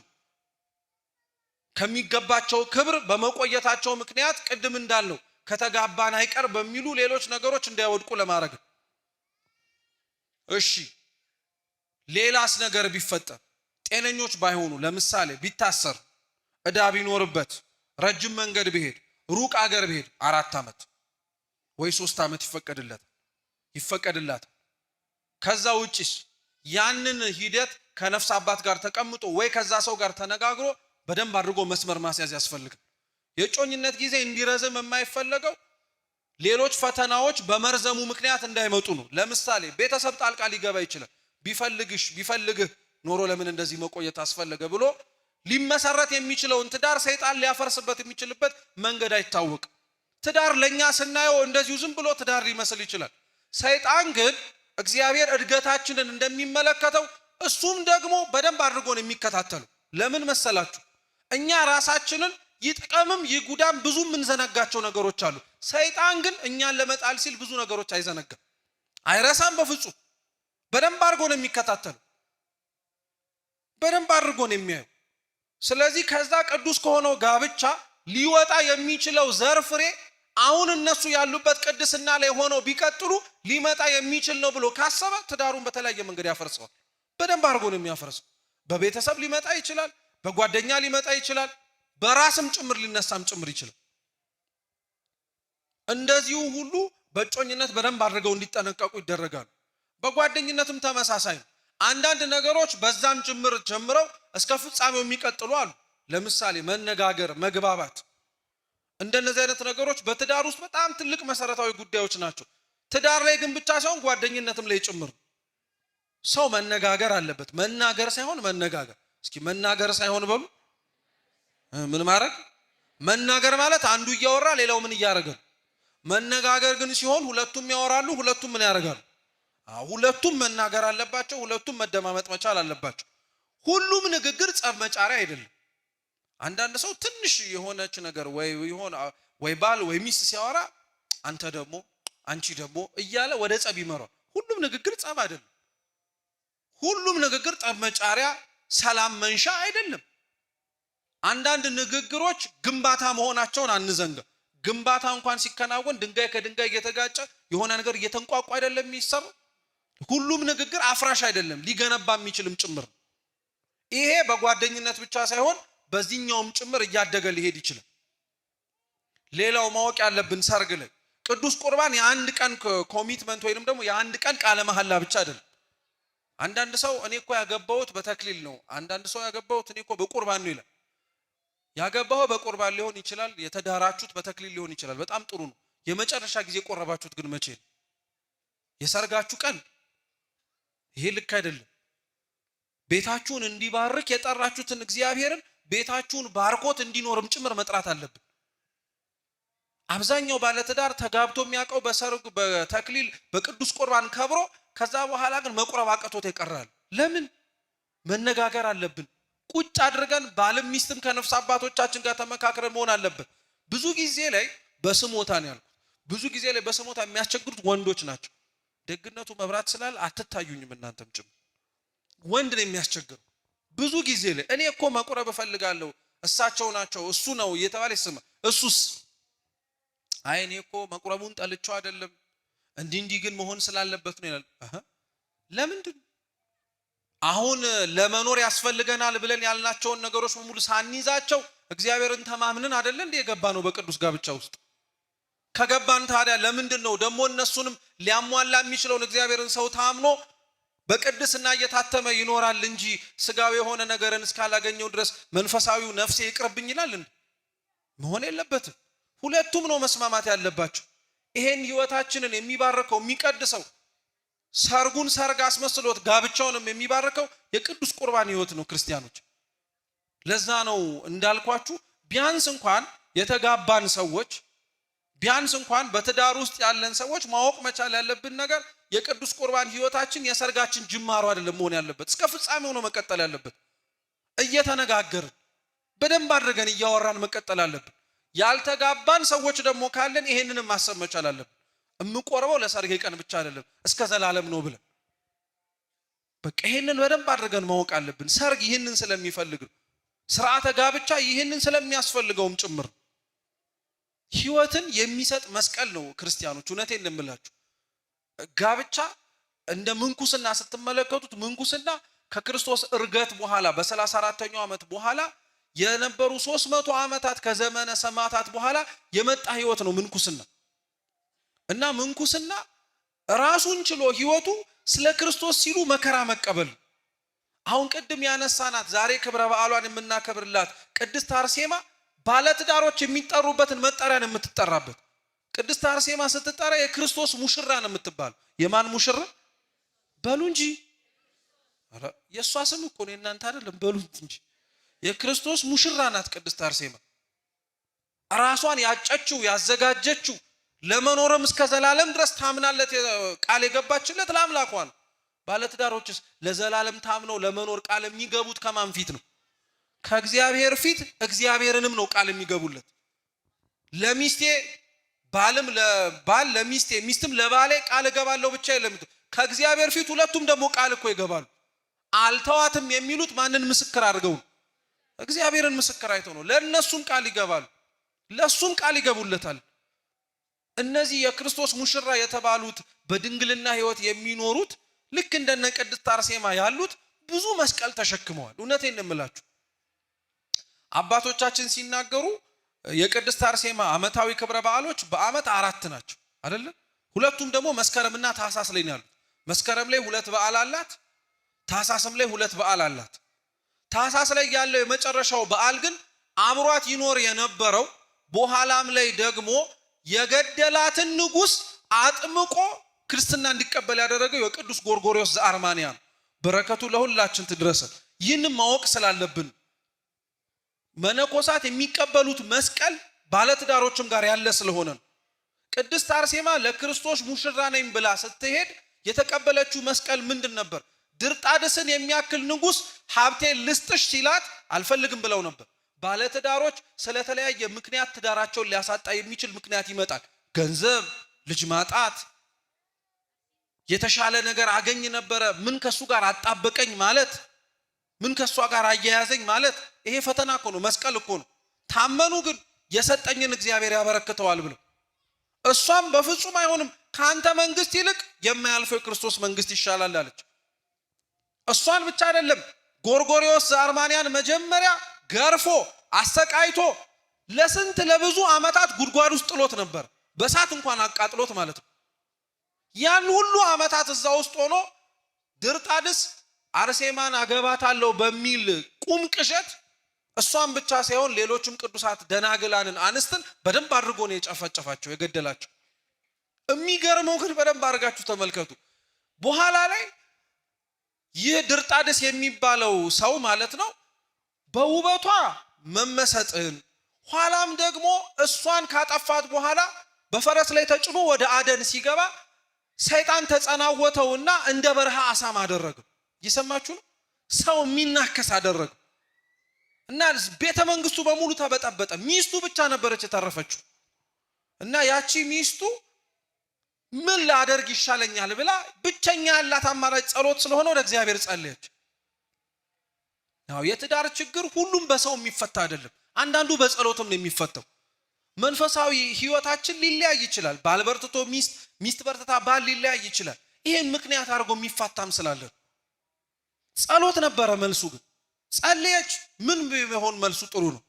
ከሚገባቸው ክብር በመቆየታቸው ምክንያት ቅድም እንዳልነው ከተጋባን አይቀር በሚሉ ሌሎች ነገሮች እንዳይወድቁ ለማድረግ። እሺ ሌላስ ነገር ቢፈጠር ጤነኞች ባይሆኑ፣ ለምሳሌ ቢታሰር፣ ዕዳ ቢኖርበት፣ ረጅም መንገድ ቢሄድ፣ ሩቅ አገር ቢሄድ 4 ዓመት ወይ 3 ዓመት ይፈቀድላታል። ከዛ ውጪስ ያንን ሂደት ከነፍስ አባት ጋር ተቀምጦ ወይ ከዛ ሰው ጋር ተነጋግሮ በደንብ አድርጎ መስመር ማስያዝ ያስፈልጋል። የጮኝነት ጊዜ እንዲረዝም የማይፈለገው ሌሎች ፈተናዎች በመርዘሙ ምክንያት እንዳይመጡ ነው። ለምሳሌ ቤተሰብ ጣልቃ ሊገባ ይችላል። ቢፈልግህ ኖሮ ለምን እንደዚህ መቆየት አስፈለገ ብሎ ሊመሰረት የሚችለውን ትዳር ሰይጣን ሊያፈርስበት የሚችልበት መንገድ አይታወቅም። ትዳር ለኛ ስናየው እንደዚሁ ዝም ብሎ ትዳር ሊመስል ይችላል። ሰይጣን ግን እግዚአብሔር እድገታችንን እንደሚመለከተው እሱም ደግሞ በደንብ አድርጎ ነው የሚከታተለው። ለምን መሰላችሁ? እኛ ራሳችንን ይጥቀምም ይጉዳም ብዙ የምንዘነጋቸው ነገሮች አሉ። ሰይጣን ግን እኛን ለመጣል ሲል ብዙ ነገሮች አይዘነጋም፣ አይረሳም። በፍጹም በደንብ አድርጎ ነው የሚከታተለው፣ በደንብ አድርጎ ነው የሚያየው። ስለዚህ ከዛ ቅዱስ ከሆነው ጋብቻ ሊወጣ የሚችለው ዘር ፍሬ አሁን እነሱ ያሉበት ቅድስና ላይ ሆነው ቢቀጥሉ ሊመጣ የሚችል ነው ብሎ ካሰበ ትዳሩን በተለያየ መንገድ ያፈርሰዋል። በደንብ አድርጎ ነው የሚያፈርሰው። በቤተሰብ ሊመጣ ይችላል፣ በጓደኛ ሊመጣ ይችላል፣ በራስም ጭምር ሊነሳም ጭምር ይችላል። እንደዚሁ ሁሉ በእጮኝነት በደንብ አድርገው እንዲጠነቀቁ ይደረጋሉ። በጓደኝነትም ተመሳሳይ ነው። አንዳንድ ነገሮች በዛም ጭምር ጀምረው እስከ ፍጻሜው የሚቀጥሉ አሉ። ለምሳሌ መነጋገር፣ መግባባት፣ እንደነዚህ አይነት ነገሮች በትዳር ውስጥ በጣም ትልቅ መሰረታዊ ጉዳዮች ናቸው። ትዳር ላይ ግን ብቻ ሳይሆን ጓደኝነትም ላይ ጭምር ሰው መነጋገር አለበት። መናገር ሳይሆን መነጋገር። እስኪ መናገር ሳይሆን በሉ ምን ማድረግ? መናገር ማለት አንዱ እያወራ ሌላው ምን እያደረገ ነው። መነጋገር ግን ሲሆን ሁለቱም ያወራሉ፣ ሁለቱም ምን ያደርጋሉ? ሁለቱም መናገር አለባቸው፣ ሁለቱም መደማመጥ መቻል አለባቸው። ሁሉም ንግግር ጸብ መጫሪያ አይደለም። አንዳንድ ሰው ትንሽ የሆነች ነገር ወይ ባል ወይ ሚስት ሲያወራ አንተ ደግሞ አንቺ ደግሞ እያለ ወደ ጸብ ይመራል። ሁሉም ንግግር ጸብ አይደለም። ሁሉም ንግግር ጠብ መጫሪያ፣ ሰላም መንሻ አይደለም። አንዳንድ ንግግሮች ግንባታ መሆናቸውን አንዘንጋ። ግንባታ እንኳን ሲከናወን ድንጋይ ከድንጋይ እየተጋጨ የሆነ ነገር እየተንቋቋ አይደለም የሚሰራው። ሁሉም ንግግር አፍራሽ አይደለም፣ ሊገነባ የሚችልም ጭምር። ይሄ በጓደኝነት ብቻ ሳይሆን በዚህኛውም ጭምር እያደገ ሊሄድ ይችላል። ሌላው ማወቅ ያለብን ሰርግ ላይ ቅዱስ ቁርባን የአንድ ቀን ኮሚትመንት ወይንም ደግሞ የአንድ ቀን ቃለ መሐላ ብቻ አይደለም። አንዳንድ ሰው እኔ እኮ ያገባሁት በተክሊል ነው፣ አንዳንድ ሰው ያገባሁት እኔ እኮ በቁርባን ነው ይላል። ያገባው በቁርባን ሊሆን ይችላል፣ የተዳራችሁት በተክሊል ሊሆን ይችላል። በጣም ጥሩ ነው። የመጨረሻ ጊዜ ቆረባችሁት ግን መቼ ነው? የሰርጋችሁ ቀን። ይሄ ልክ አይደለም። ቤታችሁን እንዲባርክ የጠራችሁትን እግዚአብሔርን ቤታችሁን ባርኮት እንዲኖርም ጭምር መጥራት አለብን። አብዛኛው ባለትዳር ተጋብቶ የሚያውቀው በሰርግ በተክሊል በቅዱስ ቁርባን ከብሮ ከዛ በኋላ ግን መቁረብ አቅቶት ይቀራል። ለምን? መነጋገር አለብን። ቁጭ አድርገን ባልም ሚስትም ከነፍስ አባቶቻችን ጋር ተመካክረን መሆን አለበት። ብዙ ጊዜ ላይ በስሞታ ነው ያልኩት። ብዙ ጊዜ ላይ በስሞታ የሚያስቸግሩት ወንዶች ናቸው። ደግነቱ መብራት ስላል አትታዩኝም እናንተም ጭምር። ወንድ ነው የሚያስቸግረው ብዙ ጊዜ ላይ። እኔ እኮ መቁረብ እፈልጋለሁ እሳቸው ናቸው እሱ ነው እየተባለ ይስማ። እሱስ አይ እኔ እኮ መቁረቡን ጠልቼው አይደለም እንዲህ ግን መሆን ስላለበት ነው ይላል። ለምንድን አሁን ለመኖር ያስፈልገናል ብለን ያልናቸውን ነገሮች በሙሉ ሳንይዛቸው እግዚአብሔርን ተማምነን አይደለ እንዴ የገባ ነው በቅዱስ ጋብቻ ውስጥ? ከገባን ታዲያ ለምንድን ነው ደግሞ እነሱንም ሊያሟላ የሚችለውን እግዚአብሔርን ሰው ታምኖ በቅድስና እየታተመ ይኖራል እንጂ ስጋዊ የሆነ ነገርን እስካላገኘው ድረስ መንፈሳዊው ነፍሴ ይቅርብኝ ይላል እንዴ? መሆን የለበትም። ሁለቱም ነው መስማማት ያለባቸው። ይሄን ህይወታችንን የሚባርከው የሚቀድሰው ሰርጉን ሰርግ አስመስሎት ጋብቻውንም የሚባርከው የቅዱስ ቁርባን ህይወት ነው ክርስቲያኖች። ለዛ ነው እንዳልኳችሁ ቢያንስ እንኳን የተጋባን ሰዎች ቢያንስ እንኳን በትዳር ውስጥ ያለን ሰዎች ማወቅ መቻል ያለብን ነገር የቅዱስ ቁርባን ህይወታችን የሰርጋችን ጅማሮ አይደለም መሆን ያለበት፣ እስከ ፍጻሜው ነው መቀጠል ያለበት። እየተነጋገርን በደንብ አድርገን እያወራን መቀጠል አለብን። ያልተጋባን ሰዎች ደግሞ ካለን ይሄንንም ማሰብ መቻል አለብን። እምቆርበው ለሰርጌ ቀን ብቻ አይደለም እስከ ዘላለም ነው ብለን በቃ ይሄንን በደንብ አድርገን ማወቅ አለብን። ሰርግ ይሄንን ስለሚፈልግ ነው። ስርዓተ ጋብቻ ይሄንን ስለሚያስፈልገውም ጭምር ህይወትን የሚሰጥ መስቀል ነው ክርስቲያኖች። እውነቴን እንደምላችሁ ጋብቻ እንደ ምንኩስና ስትመለከቱት ምንኩስና ከክርስቶስ እርገት በኋላ በ34ኛው ዓመት በኋላ የነበሩ 300 ዓመታት ከዘመነ ሰማዕታት በኋላ የመጣ ህይወት ነው ምንኩስና። እና ምንኩስና ራሱን ችሎ ህይወቱ ስለ ክርስቶስ ሲሉ መከራ መቀበል። አሁን ቅድም ያነሳናት ዛሬ ክብረ በዓሏን የምናከብርላት ቅድስት አርሴማ ባለትዳሮች የሚጠሩበትን መጠሪያን የምትጠራበት ቅድስት አርሴማ ስትጠራ የክርስቶስ ሙሽራ ነው የምትባል። የማን ሙሽራ በሉ እንጂ የሷ ስም እኮ ነው እናንተ አይደለም በሉት እንጂ የክርስቶስ ሙሽራ ናት ቅድስት አርሴማ። ራሷን ያጨችው ያዘጋጀችው ለመኖርም እስከ ዘላለም ድረስ ታምናለት ቃል የገባችለት ለአምላኳ ነው። ባለትዳሮችስ ለዘላለም ታምነው ለመኖር ቃል የሚገቡት ከማን ፊት ነው? ከእግዚአብሔር ፊት። እግዚአብሔርንም ነው ቃል የሚገቡለት። ለሚስቴ ባልም ለባል ለሚስቴ ሚስትም ለባሌ ቃል እገባለሁ ብቻ የለም ከእግዚአብሔር ፊት ሁለቱም ደግሞ ቃል እኮ ይገባሉ። አልተዋትም የሚሉት ማንን ምስክር አድርገው? እግዚአብሔርን ምስክር አይተው ነው። ለነሱም ቃል ይገባሉ፣ ለሱም ቃል ይገቡለታል። እነዚህ የክርስቶስ ሙሽራ የተባሉት በድንግልና ህይወት የሚኖሩት ልክ እንደነ ቅድስት አርሴማ ያሉት ብዙ መስቀል ተሸክመዋል። እውነቴን እንምላችሁ አባቶቻችን ሲናገሩ የቅድስት አርሴማ ዓመታዊ ክብረ በዓሎች በዓመት 4 ናቸው አይደለ? ሁለቱም ደግሞ መስከረምና ታህሳስ ላይ ነው ያሉት። መስከረም ላይ 2 በዓል አላት፣ ታህሳስም ላይ 2 በዓል አላት። ታህሳስ ላይ ያለው የመጨረሻው በዓል ግን አብሯት ይኖር የነበረው በኋላም ላይ ደግሞ የገደላትን ንጉስ አጥምቆ ክርስትና እንዲቀበል ያደረገው የቅዱስ ጎርጎርዮስ ዘአርማንያ ነው። በረከቱ ለሁላችን ትድረስ። ይህንን ማወቅ ስላለብን መነኮሳት የሚቀበሉት መስቀል ባለትዳሮችም ጋር ያለ ስለሆነ ነው። ቅድስት አርሴማ ለክርስቶስ ሙሽራ ነኝ ብላ ስትሄድ የተቀበለችው መስቀል ምንድን ነበር? ድርጣድስን የሚያክል ንጉስ ሀብቴን ልስጥሽ ሲላት አልፈልግም ብለው ነበር። ባለትዳሮች ስለተለያየ ምክንያት ትዳራቸውን ሊያሳጣ የሚችል ምክንያት ይመጣል። ገንዘብ፣ ልጅ ማጣት፣ የተሻለ ነገር አገኝ ነበረ ምን ከሱ ጋር አጣበቀኝ ማለት፣ ምን ከሷ ጋር አያያዘኝ ማለት ይሄ ፈተና እኮ ነው፣ መስቀል እኮ ነው። ታመኑ ግን የሰጠኝን እግዚአብሔር ያበረክተዋል ብለው እሷም በፍጹም አይሆንም ካንተ መንግስት ይልቅ የማያልፈው የክርስቶስ መንግስት ይሻላል አለች። እሷን ብቻ አይደለም ጎርጎርዮስ ዘአርማንያን መጀመሪያ ገርፎ አሰቃይቶ ለስንት ለብዙ ዓመታት ጉድጓድ ውስጥ ጥሎት ነበር። በእሳት እንኳን አቃጥሎት ማለት ነው። ያን ሁሉ ዓመታት እዛ ውስጥ ሆኖ ድርጣድስ አርሴማን አገባታለሁ በሚል ቁም ቅዠት እሷን ብቻ ሳይሆን ሌሎችም ቅዱሳት ደናግላንን አንስትን በደንብ አድርጎ ነው የጨፈጨፋቸው የገደላቸው። የሚገርመው ግን በደንብ አድርጋችሁ ተመልከቱ። በኋላ ላይ ይህ ድርጣድስ የሚባለው ሰው ማለት ነው በውበቷ መመሰጥን ኋላም ደግሞ እሷን ካጠፋት በኋላ በፈረስ ላይ ተጭኖ ወደ አደን ሲገባ ሰይጣን ተጸናወተውና እንደ በረሃ አሳማ አደረገው። እየሰማችሁ ነው? ሰው የሚናከስ አደረገው እና ቤተ መንግስቱ በሙሉ ተበጠበጠ። ሚስቱ ብቻ ነበረች የተረፈችው እና ያቺ ሚስቱ ምን ላደርግ ይሻለኛል ብላ ብቸኛ ያላት አማራጭ ጸሎት ስለሆነ ወደ እግዚአብሔር ጸለየች። ያው የትዳር ችግር ሁሉም በሰው የሚፈታ አይደለም። አንዳንዱ በጸሎትም ነው የሚፈታው። መንፈሳዊ ህይወታችን ሊለያይ ይችላል። ባል በርትቶ ሚስት በርትታ ባል ሊለያይ ይችላል። ይሄን ምክንያት አድርጎ የሚፋታም ስላለ ጸሎት ነበረ መልሱ። ግን ጸለየች። ምን ቢሆን መልሱ ጥሩ ነው።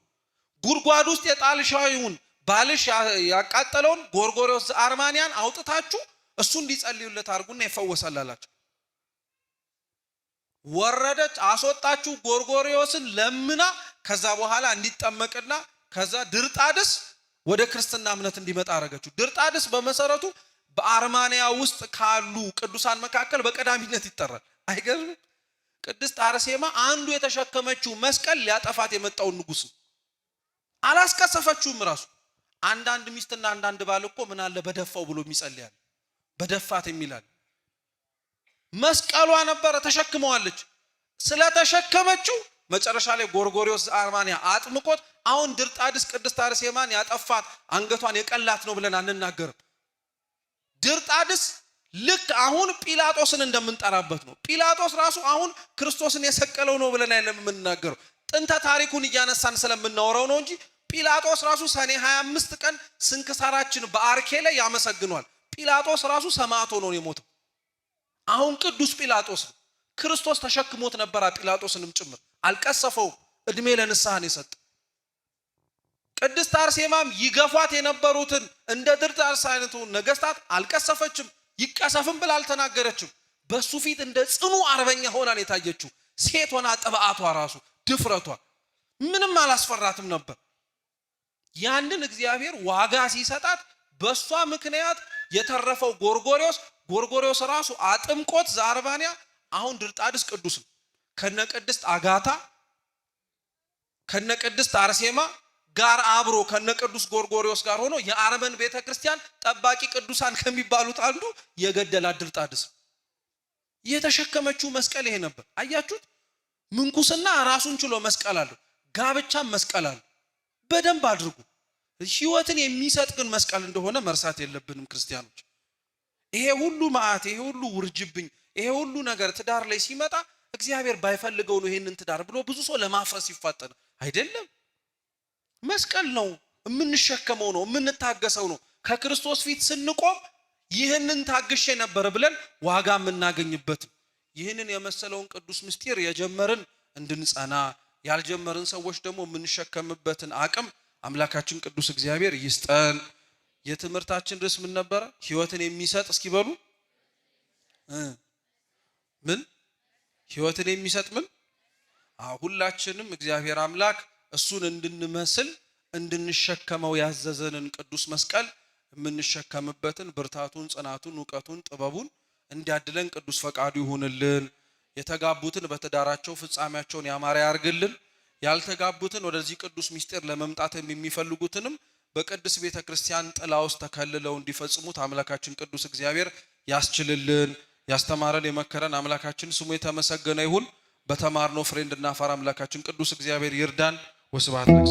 ጉድጓድ ውስጥ የጣልሻውን ባልሽ ያቃጠለውን ጎርጎርዮስ ዘአርማንያን አውጥታችሁ እሱ እንዲጸልዩለት አድርጉና ይፈወሳል አላቸው። ወረደች፣ አስወጣችሁ ጎርጎርዮስን ለምና ከዛ በኋላ እንዲጠመቅና ከዛ ድርጣድስ ወደ ክርስትና እምነት እንዲመጣ አረጋችሁ። ድርጣድስ በመሰረቱ በአርማንያ ውስጥ ካሉ ቅዱሳን መካከል በቀዳሚነት ይጠራል። አይገርም? ቅድስት አርሴማ አንዱ የተሸከመችው መስቀል ሊያጠፋት የመጣውን ንጉስ አላስቀሰፈችውም። ራሱ አንዳንድ ሚስትና አንዳንድ ባል እኮ ምን አለ በደፋው ብሎ የሚጸልያል፣ በደፋት የሚላል። መስቀሏ ነበረ፣ ተሸክመዋለች። ስለተሸከመችው መጨረሻ ላይ ጎርጎርዮስ ዘአርማንያ አጥምቆት አሁን ድርጣድስ ቅድስት አርሴማን ያጠፋት አንገቷን የቀላት ነው ብለን አንናገርም። ድርጣድስ ልክ አሁን ጲላጦስን እንደምንጠራበት ነው። ጲላጦስ ራሱ አሁን ክርስቶስን የሰቀለው ነው ብለን አይደለም የምንናገረው። ጥንተ ታሪኩን እያነሳን ስለምናወራው ነው እንጂ ጲላጦስ ራሱ ሰኔ 25 ቀን ስንክሳራችን በአርኬ ላይ ያመሰግኗል። ጲላጦስ ራሱ ሰማዕት ሆኖ ነው የሞተው። አሁን ቅዱስ ጲላጦስ ነው። ክርስቶስ ተሸክሞት ነበር ጲላጦስንም ጭምር፣ አልቀሰፈውም። እድሜ ለንስሐን የሰጠ ቅድስት አርሴማም ይገፏት የነበሩትን እንደ ድርጣድስ አይነቱ ነገስታት አልቀሰፈችም። ይቀሰፍም ብላ አልተናገረችም። በሱ ፊት እንደ ጽኑ አርበኛ ሆና ነው የታየችው። ሴት ሆና ጥብዓቷ ራሱ ድፍረቷ ምንም አላስፈራትም ነበር። ያንን እግዚአብሔር ዋጋ ሲሰጣት በሷ ምክንያት የተረፈው ጎርጎርዮስ ራሱ አጥምቆት ዘአርማንያ አሁን ድርጣድስ ቅዱስ ነው። ከነቅድስት አጋታ ከነቅድስት አርሴማ ጋር አብሮ ከነቅዱስ ጎርጎርዮስ ጋር ሆኖ የአርመን ቤተክርስቲያን ጠባቂ ቅዱሳን ከሚባሉት አንዱ የገደላት ድርጣድስ የተሸከመችው መስቀል ይሄ ነበር። አያችሁት? ምንኩስና ራሱን ችሎ መስቀል አለው፣ ጋብቻም መስቀል አለው። በደንብ አድርጉ። ህይወትን የሚሰጥ ግን መስቀል እንደሆነ መርሳት የለብንም ክርስቲያኖች። ይሄ ሁሉ መዓት፣ ይሄ ሁሉ ውርጅብኝ፣ ይሄ ሁሉ ነገር ትዳር ላይ ሲመጣ እግዚአብሔር ባይፈልገው ነው ይሄንን ትዳር ብሎ ብዙ ሰው ለማፍረስ ይፋጠናል። አይደለም፣ መስቀል ነው የምንሸከመው፣ ነው የምንታገሰው ነው። ከክርስቶስ ፊት ስንቆም ይህንን ታግሼ ነበር ብለን ዋጋ የምናገኝበት። ይህንን የመሰለውን ቅዱስ ምስጢር የጀመርን እንድንጸና፣ ያልጀመርን ሰዎች ደግሞ የምንሸከምበትን አቅም አምላካችን ቅዱስ እግዚአብሔር ይስጠን። የትምህርታችን ርዕስ ምን ነበረ? ህይወትን የሚሰጥ እስኪ በሉ። ምን ህይወትን የሚሰጥ ምን? ሁላችንም እግዚአብሔር አምላክ እሱን እንድንመስል እንድንሸከመው ያዘዘንን ቅዱስ መስቀል የምንሸከምበትን ብርታቱን፣ ጽናቱን፣ ዕውቀቱን፣ ጥበቡን እንዲያድለን ቅዱስ ፈቃዱ ይሁንልን። የተጋቡትን በትዳራቸው ፍጻሜያቸውን ያማረ ያርግልን። ያልተጋቡትን ወደዚህ ቅዱስ ምስጢር ለመምጣት የሚፈልጉትንም በቅዱስ ቤተክርስቲያን ጥላ ውስጥ ተከልለው እንዲፈጽሙት አምላካችን ቅዱስ እግዚአብሔር ያስችልልን። ያስተማረን የመከረን አምላካችን ስሙ የተመሰገነ ይሁን። በተማርነው ፍሬ እንድናፈራ አምላካችን ቅዱስ እግዚአብሔር ይርዳን። ወስብሐት